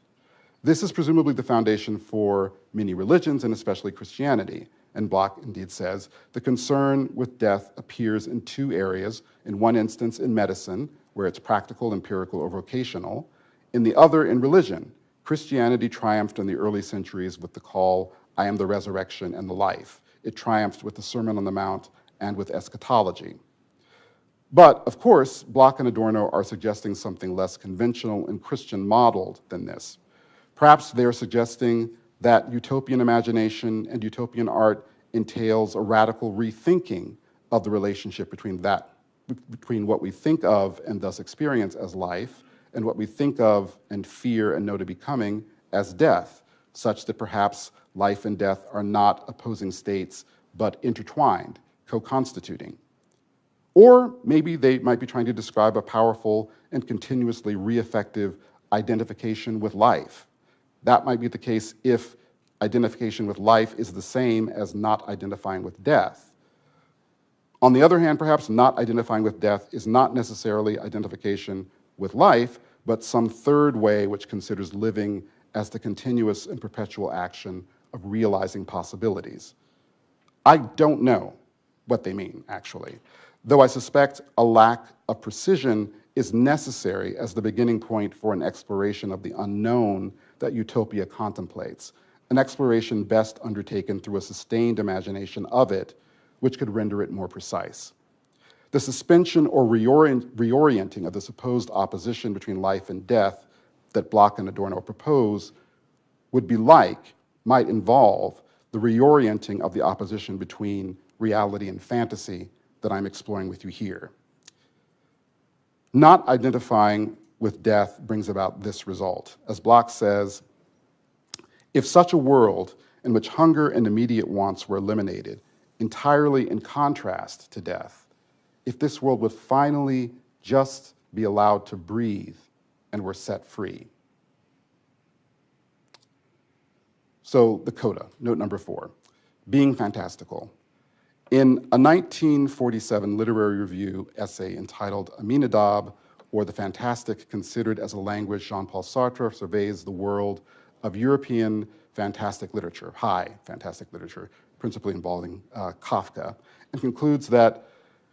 This is presumably the foundation for many religions and especially Christianity. And Bloch indeed says, the concern with death appears in two areas, in one instance in medicine, where it's practical, empirical, or vocational, in the other in religion. Christianity triumphed in the early centuries with the call, I am the resurrection and the life. It triumphed with the Sermon on the Mount and with eschatology. But, of course, Bloch and Adorno are suggesting something less conventional and Christian modeled than this. Perhaps they're suggesting that utopian imagination and utopian art entails a radical rethinking of the relationship between what we think of and thus experience as life and what we think of and fear and know to be coming as death, such that perhaps life and death are not opposing states but intertwined, co-constituting. Or maybe they might be trying to describe a powerful and continuously re-effective identification with life. That might be the case if identification with life is the same as not identifying with death. On the other hand, perhaps not identifying with death is not necessarily identification with life, but some third way which considers living as the continuous and perpetual action of realizing possibilities. I don't know what they mean, actually, though I suspect a lack of precision is necessary as the beginning point for an exploration of the unknown that Utopia contemplates, an exploration best undertaken through a sustained imagination of it, which could render it more precise. The suspension or reorienting of the supposed opposition between life and death that Bloch and Adorno propose might involve the reorienting of the opposition between reality and fantasy that I'm exploring with you here. Not identifying with death brings about this result. As Bloch says, if such a world in which hunger and immediate wants were eliminated, entirely in contrast to death, if this world would finally just be allowed to breathe and were set free. So the coda, note number 4, being fantastical. In a 1947 literary review essay entitled Aminadab, or the Fantastic Considered as a Language, Jean-Paul Sartre surveys the world of European fantastic literature, high fantastic literature, principally involving Kafka, and concludes that,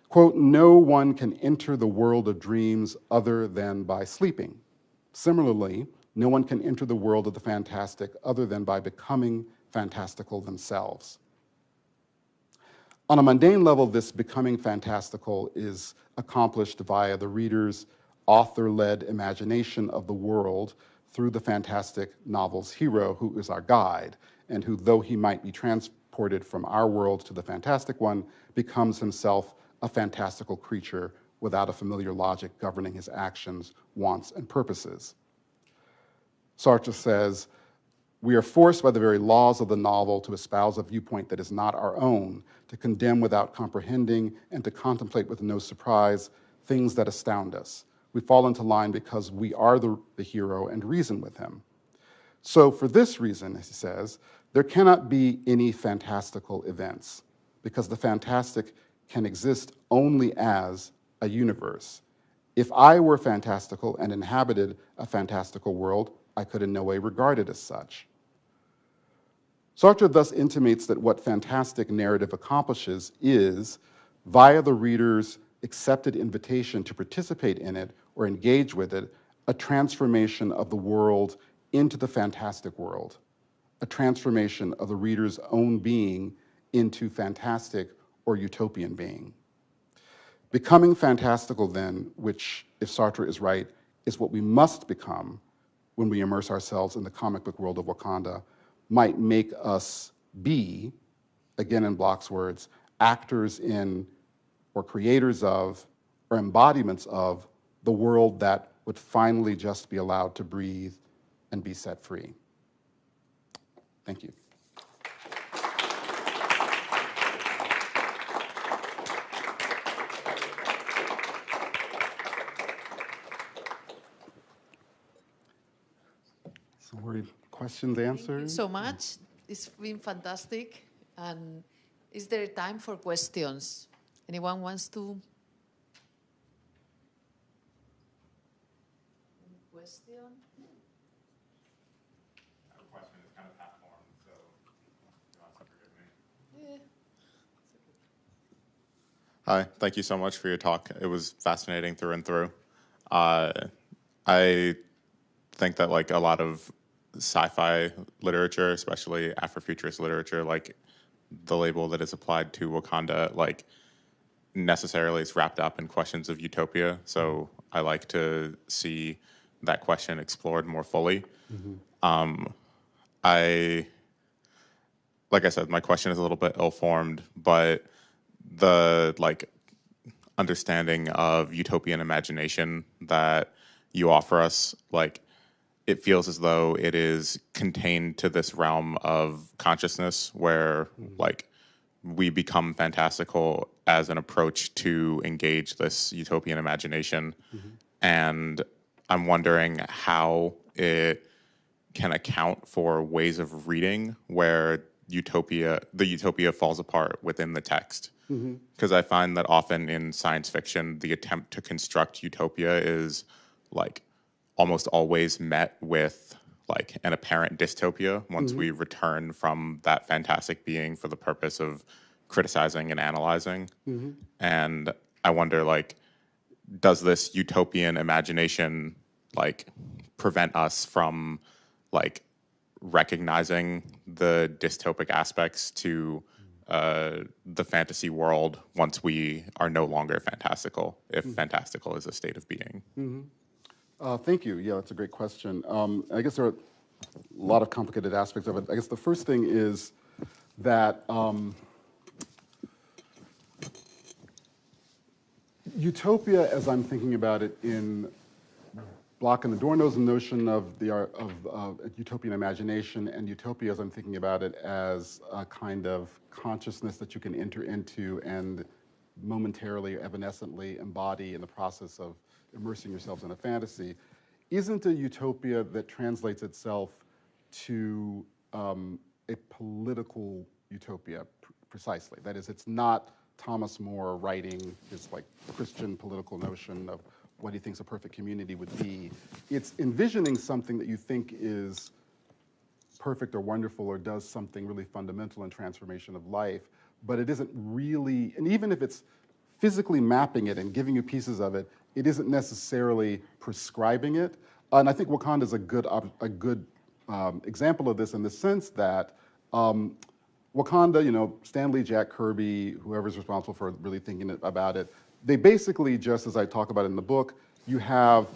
quote, no one can enter the world of dreams other than by sleeping. Similarly, no one can enter the world of the fantastic other than by becoming fantastical themselves. On a mundane level, this becoming fantastical is accomplished via the reader's author-led imagination of the world through the fantastic novel's hero, who is our guide, and who, though he might be transported from our world to the fantastic one, becomes himself a fantastical creature without a familiar logic governing his actions, wants, and purposes. Sartre says, we are forced by the very laws of the novel to espouse a viewpoint that is not our own, to condemn without comprehending, and to contemplate with no surprise things that astound us. We fall into line because we are the hero and reason with him. So for this reason, as he says, there cannot be any fantastical events, because the fantastic can exist only as a universe. If I were fantastical and inhabited a fantastical world, I could in no way regard it as such. Sartre thus intimates that what fantastic narrative accomplishes is, via the reader's accepted invitation to participate in it or engage with it, a transformation of the world into the fantastic world, a transformation of the reader's own being into fantastic or utopian being. Becoming fantastical then, which, if Sartre is right, is what we must become when we immerse ourselves in the comic book world of Wakanda, might make us be, again in Bloch's words, actors in, or creators of, or embodiments of the world that would finally just be allowed to breathe and be set free. Thank you. So we're questions, answers? Thank you so much. It's been fantastic. And is there time for questions? Anyone wants to? Any question? I have a question. It's kind of half-formed, so you'll have to forgive me. Yeah. Hi, thank you so much for your talk. It was fascinating through and through. I think that like a lot of sci-fi literature, especially Afrofuturist literature, like the label that is applied to Wakanda, like necessarily is wrapped up in questions of utopia. So I like to see that question explored more fully. Like I said, my question is a little bit ill-formed, but the like understanding of utopian imagination that you offer us, like it feels as though it is contained to this realm of consciousness where like we become fantastical as an approach to engage this utopian imagination. And I'm wondering how it can account for ways of reading where the utopia falls apart within the text. Because I find that often in science fiction, the attempt to construct utopia is like almost always met with like an apparent dystopia once we return from that fantastic being for the purpose of criticizing and analyzing. And I wonder, like, does this utopian imagination like prevent us from like recognizing the dystopic aspects to the fantasy world once we are no longer fantastical, if fantastical is a state of being? Thank you. Yeah, that's a great question. I guess there are a lot of complicated aspects of it. I guess the first thing is that utopia, as I'm thinking about it in Bloch and Adorno's notion of the art of utopian imagination, and utopia as I'm thinking about it as a kind of consciousness that you can enter into and momentarily or evanescently embody in the process of immersing yourselves in a fantasy, isn't a utopia that translates itself to a political utopia precisely. That is, it's not Thomas More writing his like Christian political notion of what he thinks a perfect community would be. It's envisioning something that you think is perfect or wonderful or does something really fundamental in transformation of life, but it isn't really, and even if it's physically mapping it and giving you pieces of it, it isn't necessarily prescribing it. And I think Wakanda is a good example of this in the sense that Wakanda, you know, Stan Lee, Jack Kirby, whoever's responsible for really thinking about it, they basically, just as I talk about in the book, you have,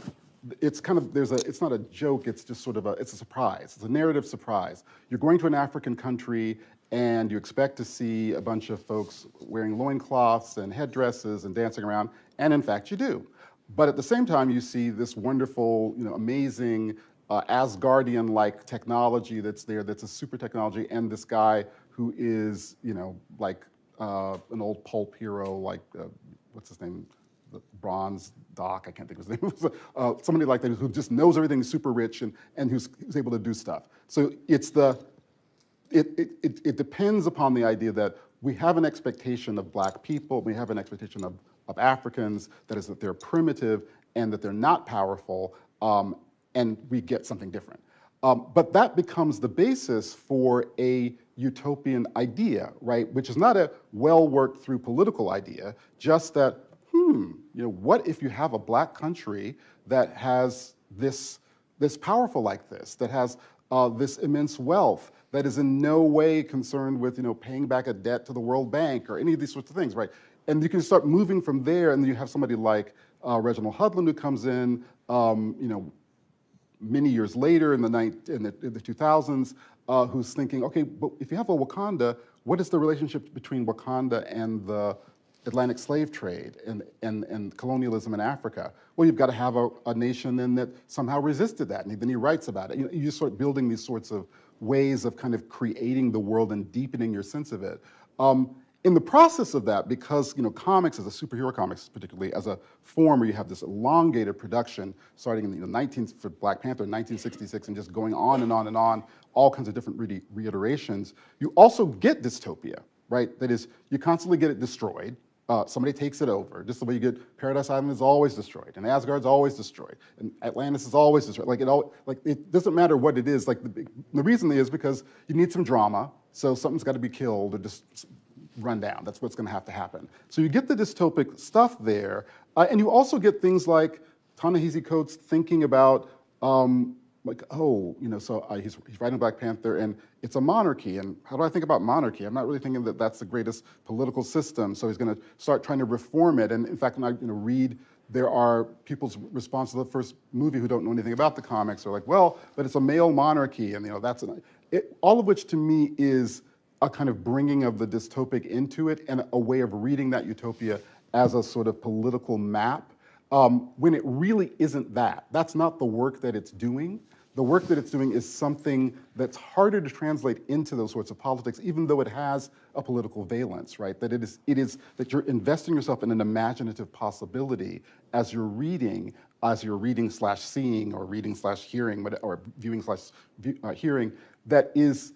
it's kind of, it's not a joke, it's just sort of it's a surprise. It's a narrative surprise. You're going to an African country and you expect to see a bunch of folks wearing loincloths and headdresses and dancing around, and in fact you do. But at the same time, you see this wonderful, you know, amazing Asgardian-like technology that's there, that's a super technology, and this guy who is, you know, like an old pulp hero, like, what's his name? The Bronze Doc, I can't think of his name. Somebody like that who just knows everything, super rich, and who's able to do stuff. So it's it depends upon the idea that we have an expectation of black people, we have an expectation of Africans, that is that they're primitive and that they're not powerful, and we get something different. But that becomes the basis for a utopian idea, right? Which is not a well worked through political idea, just that, what if you have a black country that has this powerful like this, that has this immense wealth, that is in no way concerned with, paying back a debt to the World Bank or any of these sorts of things, right? And you can start moving from there, and then you have somebody like Reginald Hudlin who comes in, many years later in the 2000s, who's thinking, okay, but if you have a Wakanda, what is the relationship between Wakanda and the Atlantic slave trade and colonialism in Africa? Well, you've got to have a nation then that somehow resisted that, and then he writes about it. You just start building these sorts of ways of kind of creating the world and deepening your sense of it. In the process of that, because comics, as a superhero comics, particularly as a form where you have this elongated production, starting in the for Black Panther in 1966, and just going on and on and on, all kinds of different reiterations. You also get dystopia, right? That is, you constantly get it destroyed. Somebody takes it over. Just the way you get Paradise Island is always destroyed, and Asgard's always destroyed, and Atlantis is always destroyed. It doesn't matter what it is. The reason is because you need some drama, so something's got to be killed or just run down. That's what's going to have to happen. So you get the dystopic stuff there, and you also get things like Ta-Nehisi Coates thinking about, he's writing Black Panther, and it's a monarchy, and how do I think about monarchy? I'm not really thinking that that's the greatest political system, so he's going to start trying to reform it. And in fact, when I read, there are people's response to the first movie who don't know anything about the comics, are like, well, but it's a male monarchy, and all of which to me is a kind of bringing of the dystopic into it and a way of reading that utopia as a sort of political map, when it really isn't that. That's not the work that it's doing. The work that it's doing is something that's harder to translate into those sorts of politics, even though it has a political valence, right? That it is that you're investing yourself in an imaginative possibility as you're reading / seeing, or reading / hearing, or viewing / hearing, that is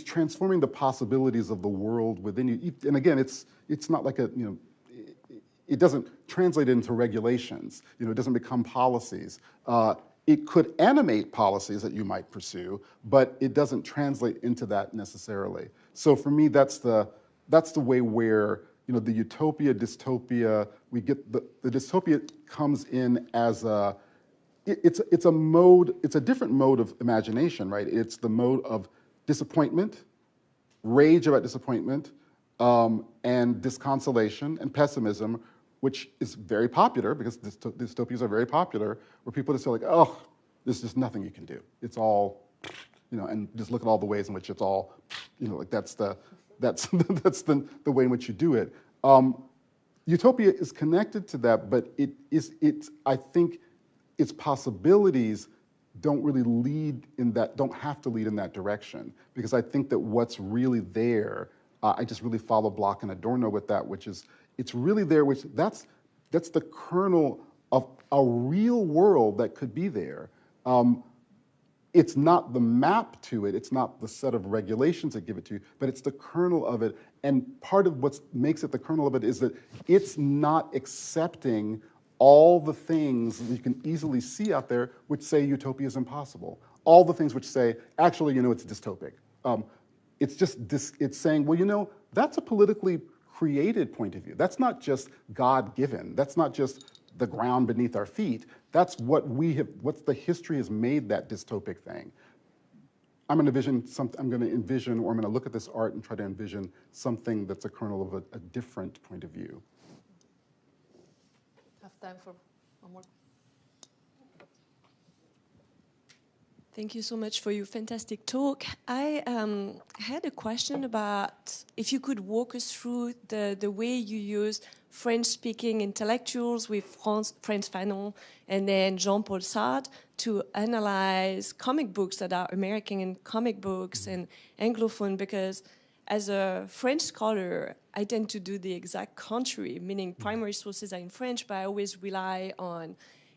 transforming the possibilities of the world within you. And again, it's not like it doesn't translate into regulations. It doesn't become policies. It could animate policies that you might pursue, but it doesn't translate into that necessarily. So for me, that's the way where the utopia, dystopia, we get the dystopia comes in as it's a different mode of imagination, right? It's the mode of disappointment, rage about disappointment, and disconsolation and pessimism, which is very popular because dystopias are very popular, where people just feel like, oh, there's just nothing you can do. It's all, and just look at all the ways in which it's all, that's the way in which you do it. Utopia is connected to that, but I think its possibilities don't have to lead in that direction, because I think that what's really there, I just really follow Block and Adorno with that, which is, it's really there, which that's the kernel of a real world that could be there. It's not the map to it, it's not the set of regulations that give it to you, but it's the kernel of it. And part of what makes it the kernel of it is that it's not accepting all the things that you can easily see out there which say utopia is impossible. All the things which say, actually, it's dystopic. It's saying, well, that's a politically created point of view. That's not just God-given. That's not just the ground beneath our feet. That's what the history has made that dystopic thing. I'm going to envision, or I'm going to look at this art and try to envision something that's a kernel of a different point of view. Have time for one more. Thank you so much for your fantastic talk. I had a question about if you could walk us through the way you use French-speaking intellectuals with Frantz Fanon and then Jean-Paul Sartre to analyze comic books that are American comic books and Anglophone, because as a French scholar, I tend to do the exact contrary, meaning primary sources are in French, but I always rely on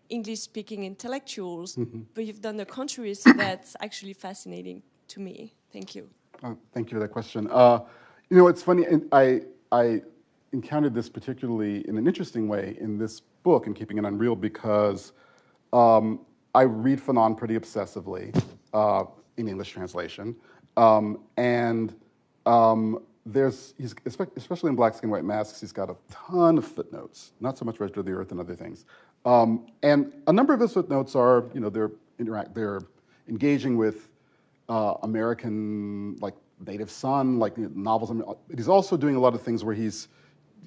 English-speaking intellectuals, but you've done the contrary, so that's actually fascinating to me. Thank you. Thank you for that question. It's funny, and I encountered this particularly in an interesting way in this book, in Keeping It Unreal, because I read Fanon pretty obsessively in English translation, and he's especially in Black Skin, White Masks, he's got a ton of footnotes, not so much Red of the Earth and other things. And a number of his footnotes are, they're engaging with American, like Native Son, like novels. But he's also doing a lot of things where he's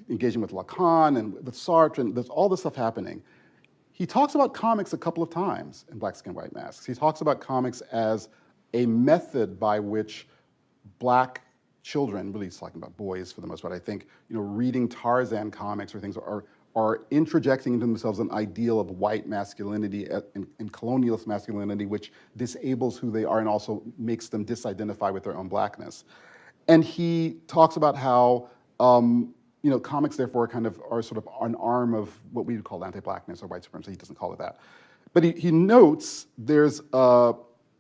engaging with Lacan and with Sartre, and there's all this stuff happening. He talks about comics a couple of times in Black Skin, White Masks. He talks about comics as a method by which Black children, really he's talking about boys for the most part, I think, reading Tarzan comics or things are interjecting into themselves an ideal of white masculinity and colonialist masculinity, which disables who they are and also makes them disidentify with their own Blackness. And he talks about how comics therefore kind of are sort of an arm of what we would call anti-Blackness or white supremacy. He doesn't call it that. But he notes there's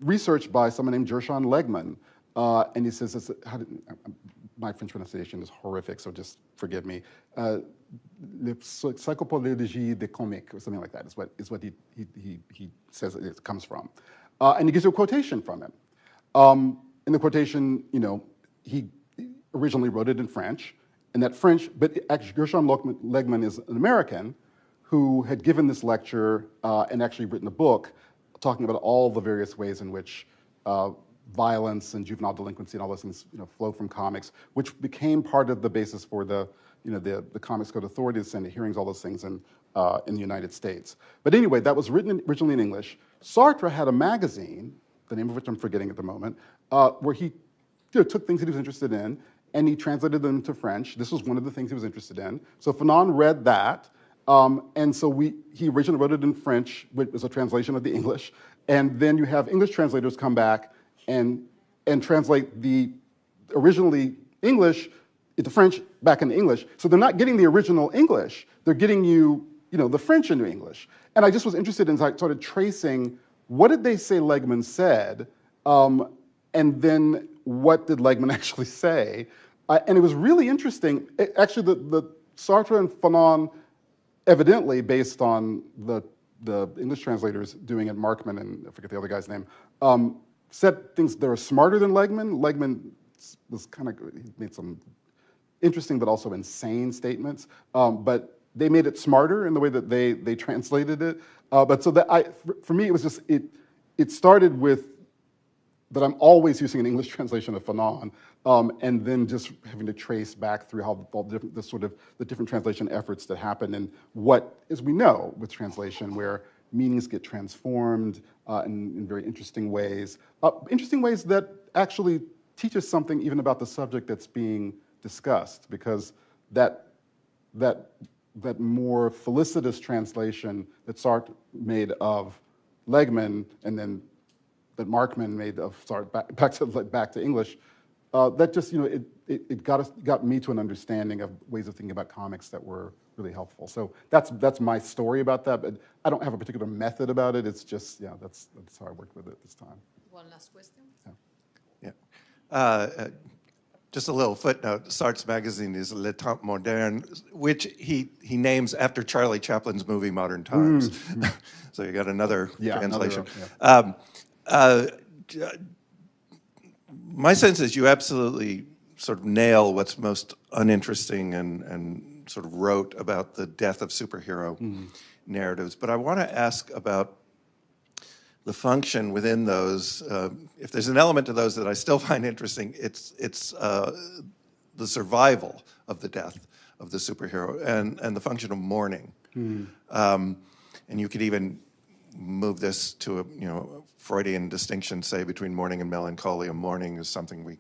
research by someone named Gershon Legman, and he says, my French pronunciation is horrific, so just forgive me. Le psychopathologie des comics, or something like that, is what he says it comes from. And he gives you a quotation from him. In the quotation, he originally wrote it in French, and that French, but actually Gershon Legman is an American who had given this lecture and actually written a book talking about all the various ways in which violence and juvenile delinquency and all those things flow from comics, which became part of the basis for the Comics Code Authority, the Senate hearings, all those things in the United States. But anyway, that was written originally in English. Sartre had a magazine, the name of which I'm forgetting at the moment, where he took things that he was interested in and he translated them to French. This was one of the things he was interested in. So Fanon read that, and so he originally wrote it in French, which was a translation of the English, and then you have English translators come back and translate the originally English into French back into English. So they're not getting the original English, they're getting the French into English. And I just was interested in sort of tracing what did they say Legman said, and then what did Legman actually say? And it was really interesting. Actually, the Sartre and Fanon, evidently based on the English translators doing it, Markman and I forget the other guy's name, said things that were smarter than Legman. Legman was he made some interesting but also insane statements, but they made it smarter in the way that they translated it. But so that for me, it was just, it started with that I'm always using an English translation of Fanon, and then just having to trace back through how the different translation efforts that happen and what, as we know with translation, where meanings get transformed in very interesting ways that actually teach us something even about the subject that's being discussed, because that more felicitous translation that Sartre made of Legman and then that Markman made of Sartre back to English, that just it got me to an understanding of ways of thinking about comics that were really helpful. So that's my story about that, but I don't have a particular method about it. It's just that's how I worked with it this time. One last question. Yeah. Just a little footnote, Sartre's magazine is Le Temps Moderne, which he names after Charlie Chaplin's movie Modern Times. So you got another translation. My sense is you absolutely sort of nail what's most uninteresting and sort of rote about the death of superhero narratives. But I want to ask about the function within those. If there's an element to those that I still find interesting, it's the survival of the death of the superhero and the function of mourning. And you could even move this to a Freudian distinction, say, between mourning and melancholia. Mourning is something we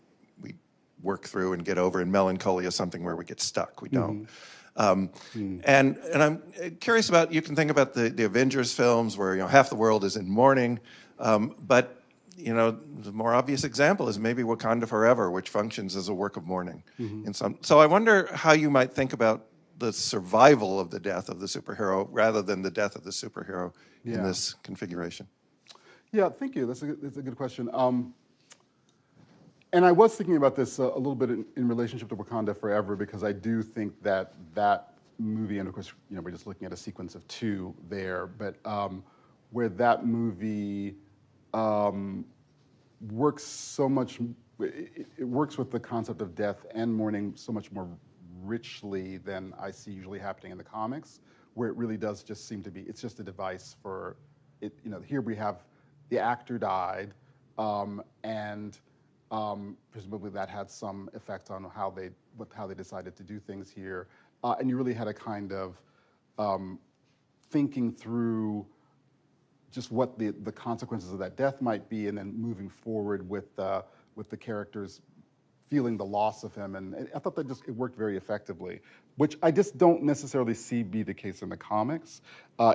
work through and get over, and melancholy is something where we get stuck. We don't. And I'm curious about, you can think about the Avengers films where half the world is in mourning, but the more obvious example is maybe Wakanda Forever, which functions as a work of mourning in some. So I wonder how you might think about the survival of the death of the superhero rather than the death of the superhero in this configuration. Yeah, thank you. That's a good question. And I was thinking about this a little bit in relationship to Wakanda Forever, because I do think that movie, and of course, we're just looking at a sequence of two there, but where that movie works so much, it works with the concept of death and mourning so much more richly than I see usually happening in the comics, where it really does just seem to be, it's just a device for it. You know, here we have the actor died, and presumably that had some effect on how they decided to do things here, and you really had a kind of thinking through just what the consequences of that death might be, and then moving forward with the characters feeling the loss of him, and I thought that it worked very effectively, which I just don't necessarily see be the case in the comics.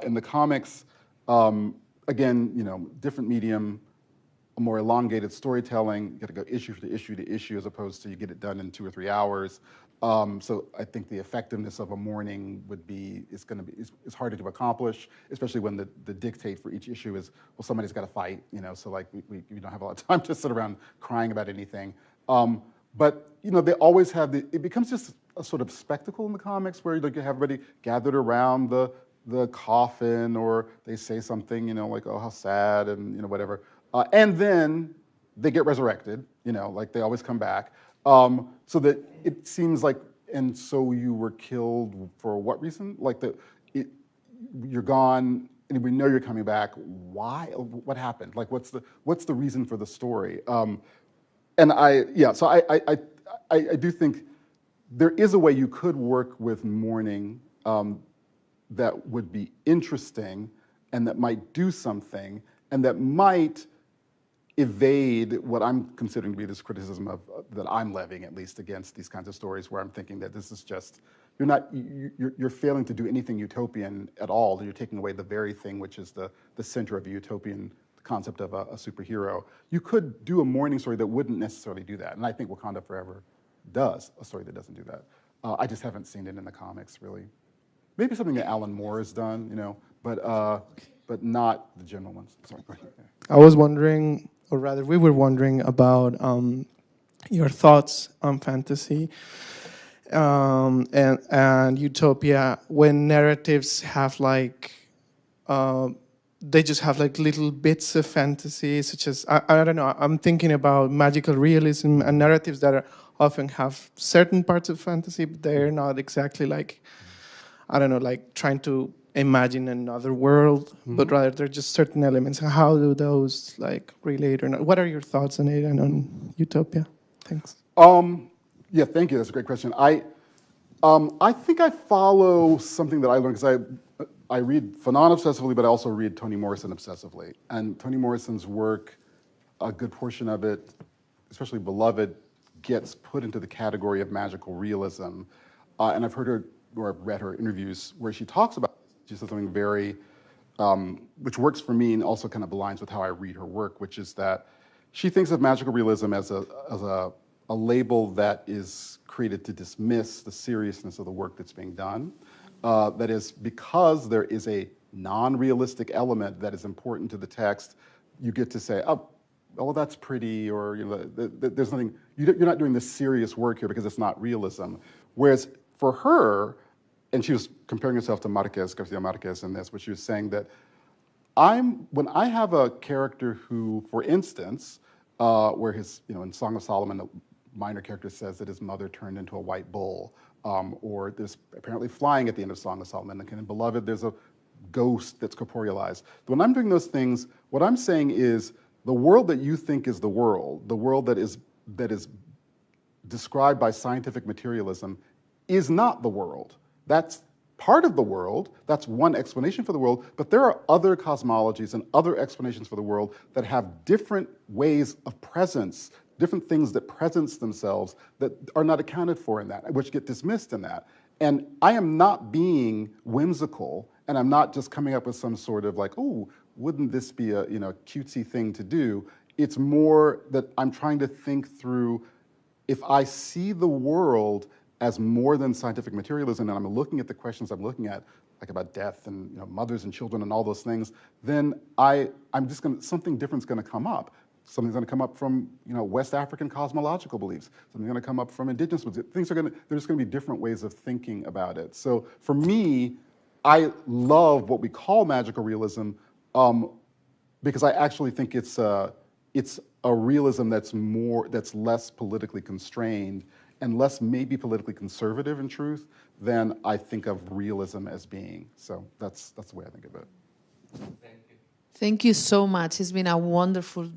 In the comics, again, you know, different medium, a more elongated storytelling. You got to go issue to issue to issue, as opposed to you get it done in 2 or 3 hours. So I think the effectiveness of a mourning is harder to accomplish, especially when the dictate for each issue is, well, somebody's got to fight, you know. So like we don't have a lot of time to sit around crying about anything. But you know, they always have it becomes just a sort of spectacle in the comics where like you have everybody gathered around the coffin, or they say something, you know, like, oh, how sad, and you know, whatever, and then they get resurrected, you know, like they always come back. So that it seems like, and so you were killed for what reason? Like you're gone, and we know you're coming back. Why? What happened? Like, what's the reason for the story? And so I do think there is a way you could work with mourning that would be interesting, and that might do something, and that might evade what I'm considering to be this criticism that I'm levying, at least, against these kinds of stories, where I'm thinking that this is just, you're failing to do anything utopian at all. You're taking away the very thing which is the center of a utopian concept of a superhero. You could do a mourning story that wouldn't necessarily do that, and I think Wakanda Forever does a story that doesn't do that. I just haven't seen it in the comics, really. Maybe something that Alan Moore has done, you know, but not the general ones. Sorry, go ahead. I was wondering, or rather we were wondering about your thoughts on fantasy and utopia, when narratives have like, they just have like little bits of fantasy, such as, I don't know, I'm thinking about magical realism and narratives that often have certain parts of fantasy, but they're not exactly like, I don't know, like trying to imagine another world, but rather they're just certain elements. How do those like relate or not? What are your thoughts on it and on Utopia? Thanks. Yeah, thank you. That's a great question. I think I follow something that I learned, because I read Fanon obsessively, but I also read Toni Morrison obsessively. And Toni Morrison's work, a good portion of it, especially Beloved, gets put into the category of magical realism. And I've heard her, or I've read her interviews where she talks about, she says something very, which works for me and also kind of aligns with how I read her work, which is that she thinks of magical realism as a label that is created to dismiss the seriousness of the work that's being done. That is, because there is a non-realistic element that is important to the text, you get to say, oh, that's pretty, or you know, there's nothing, you're not doing this serious work here because it's not realism. Whereas for her, and she was comparing herself to Garcia Marquez in this, but she was saying that when I have a character who, for instance, where his, you know, in Song of Solomon, the minor character says that his mother turned into a white bull, or there's apparently flying at the end of Song of Solomon, and in Beloved, there's a ghost that's corporealized. When I'm doing those things, what I'm saying is the world that you think is the world that is described by scientific materialism, is not the world. That's part of the world, that's one explanation for the world, but there are other cosmologies and other explanations for the world that have different ways of presence, different things that presence themselves that are not accounted for in that, which get dismissed in that. And I am not being whimsical, and I'm not just coming up with some sort of like, oh, wouldn't this be a, you know, cutesy thing to do? It's more that I'm trying to think through, if I see the world as more than scientific materialism, and I'm looking at the questions I'm looking at, like about death and, you know, mothers and children and all those things, then I'm just gonna, something different's gonna come up. Something's gonna come up from, you know, West African cosmological beliefs. Something's gonna come up from indigenous beliefs. There's just gonna be different ways of thinking about it. So for me, I love what we call magical realism, because I actually think it's a realism that's less politically constrained and less maybe politically conservative in truth than I think of realism as being. So that's the way I think of it. Thank you so much. It's been a wonderful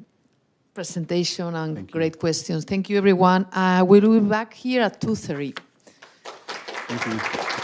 presentation and great questions. Thank you, everyone. We'll be back here at 2:30. Thank you.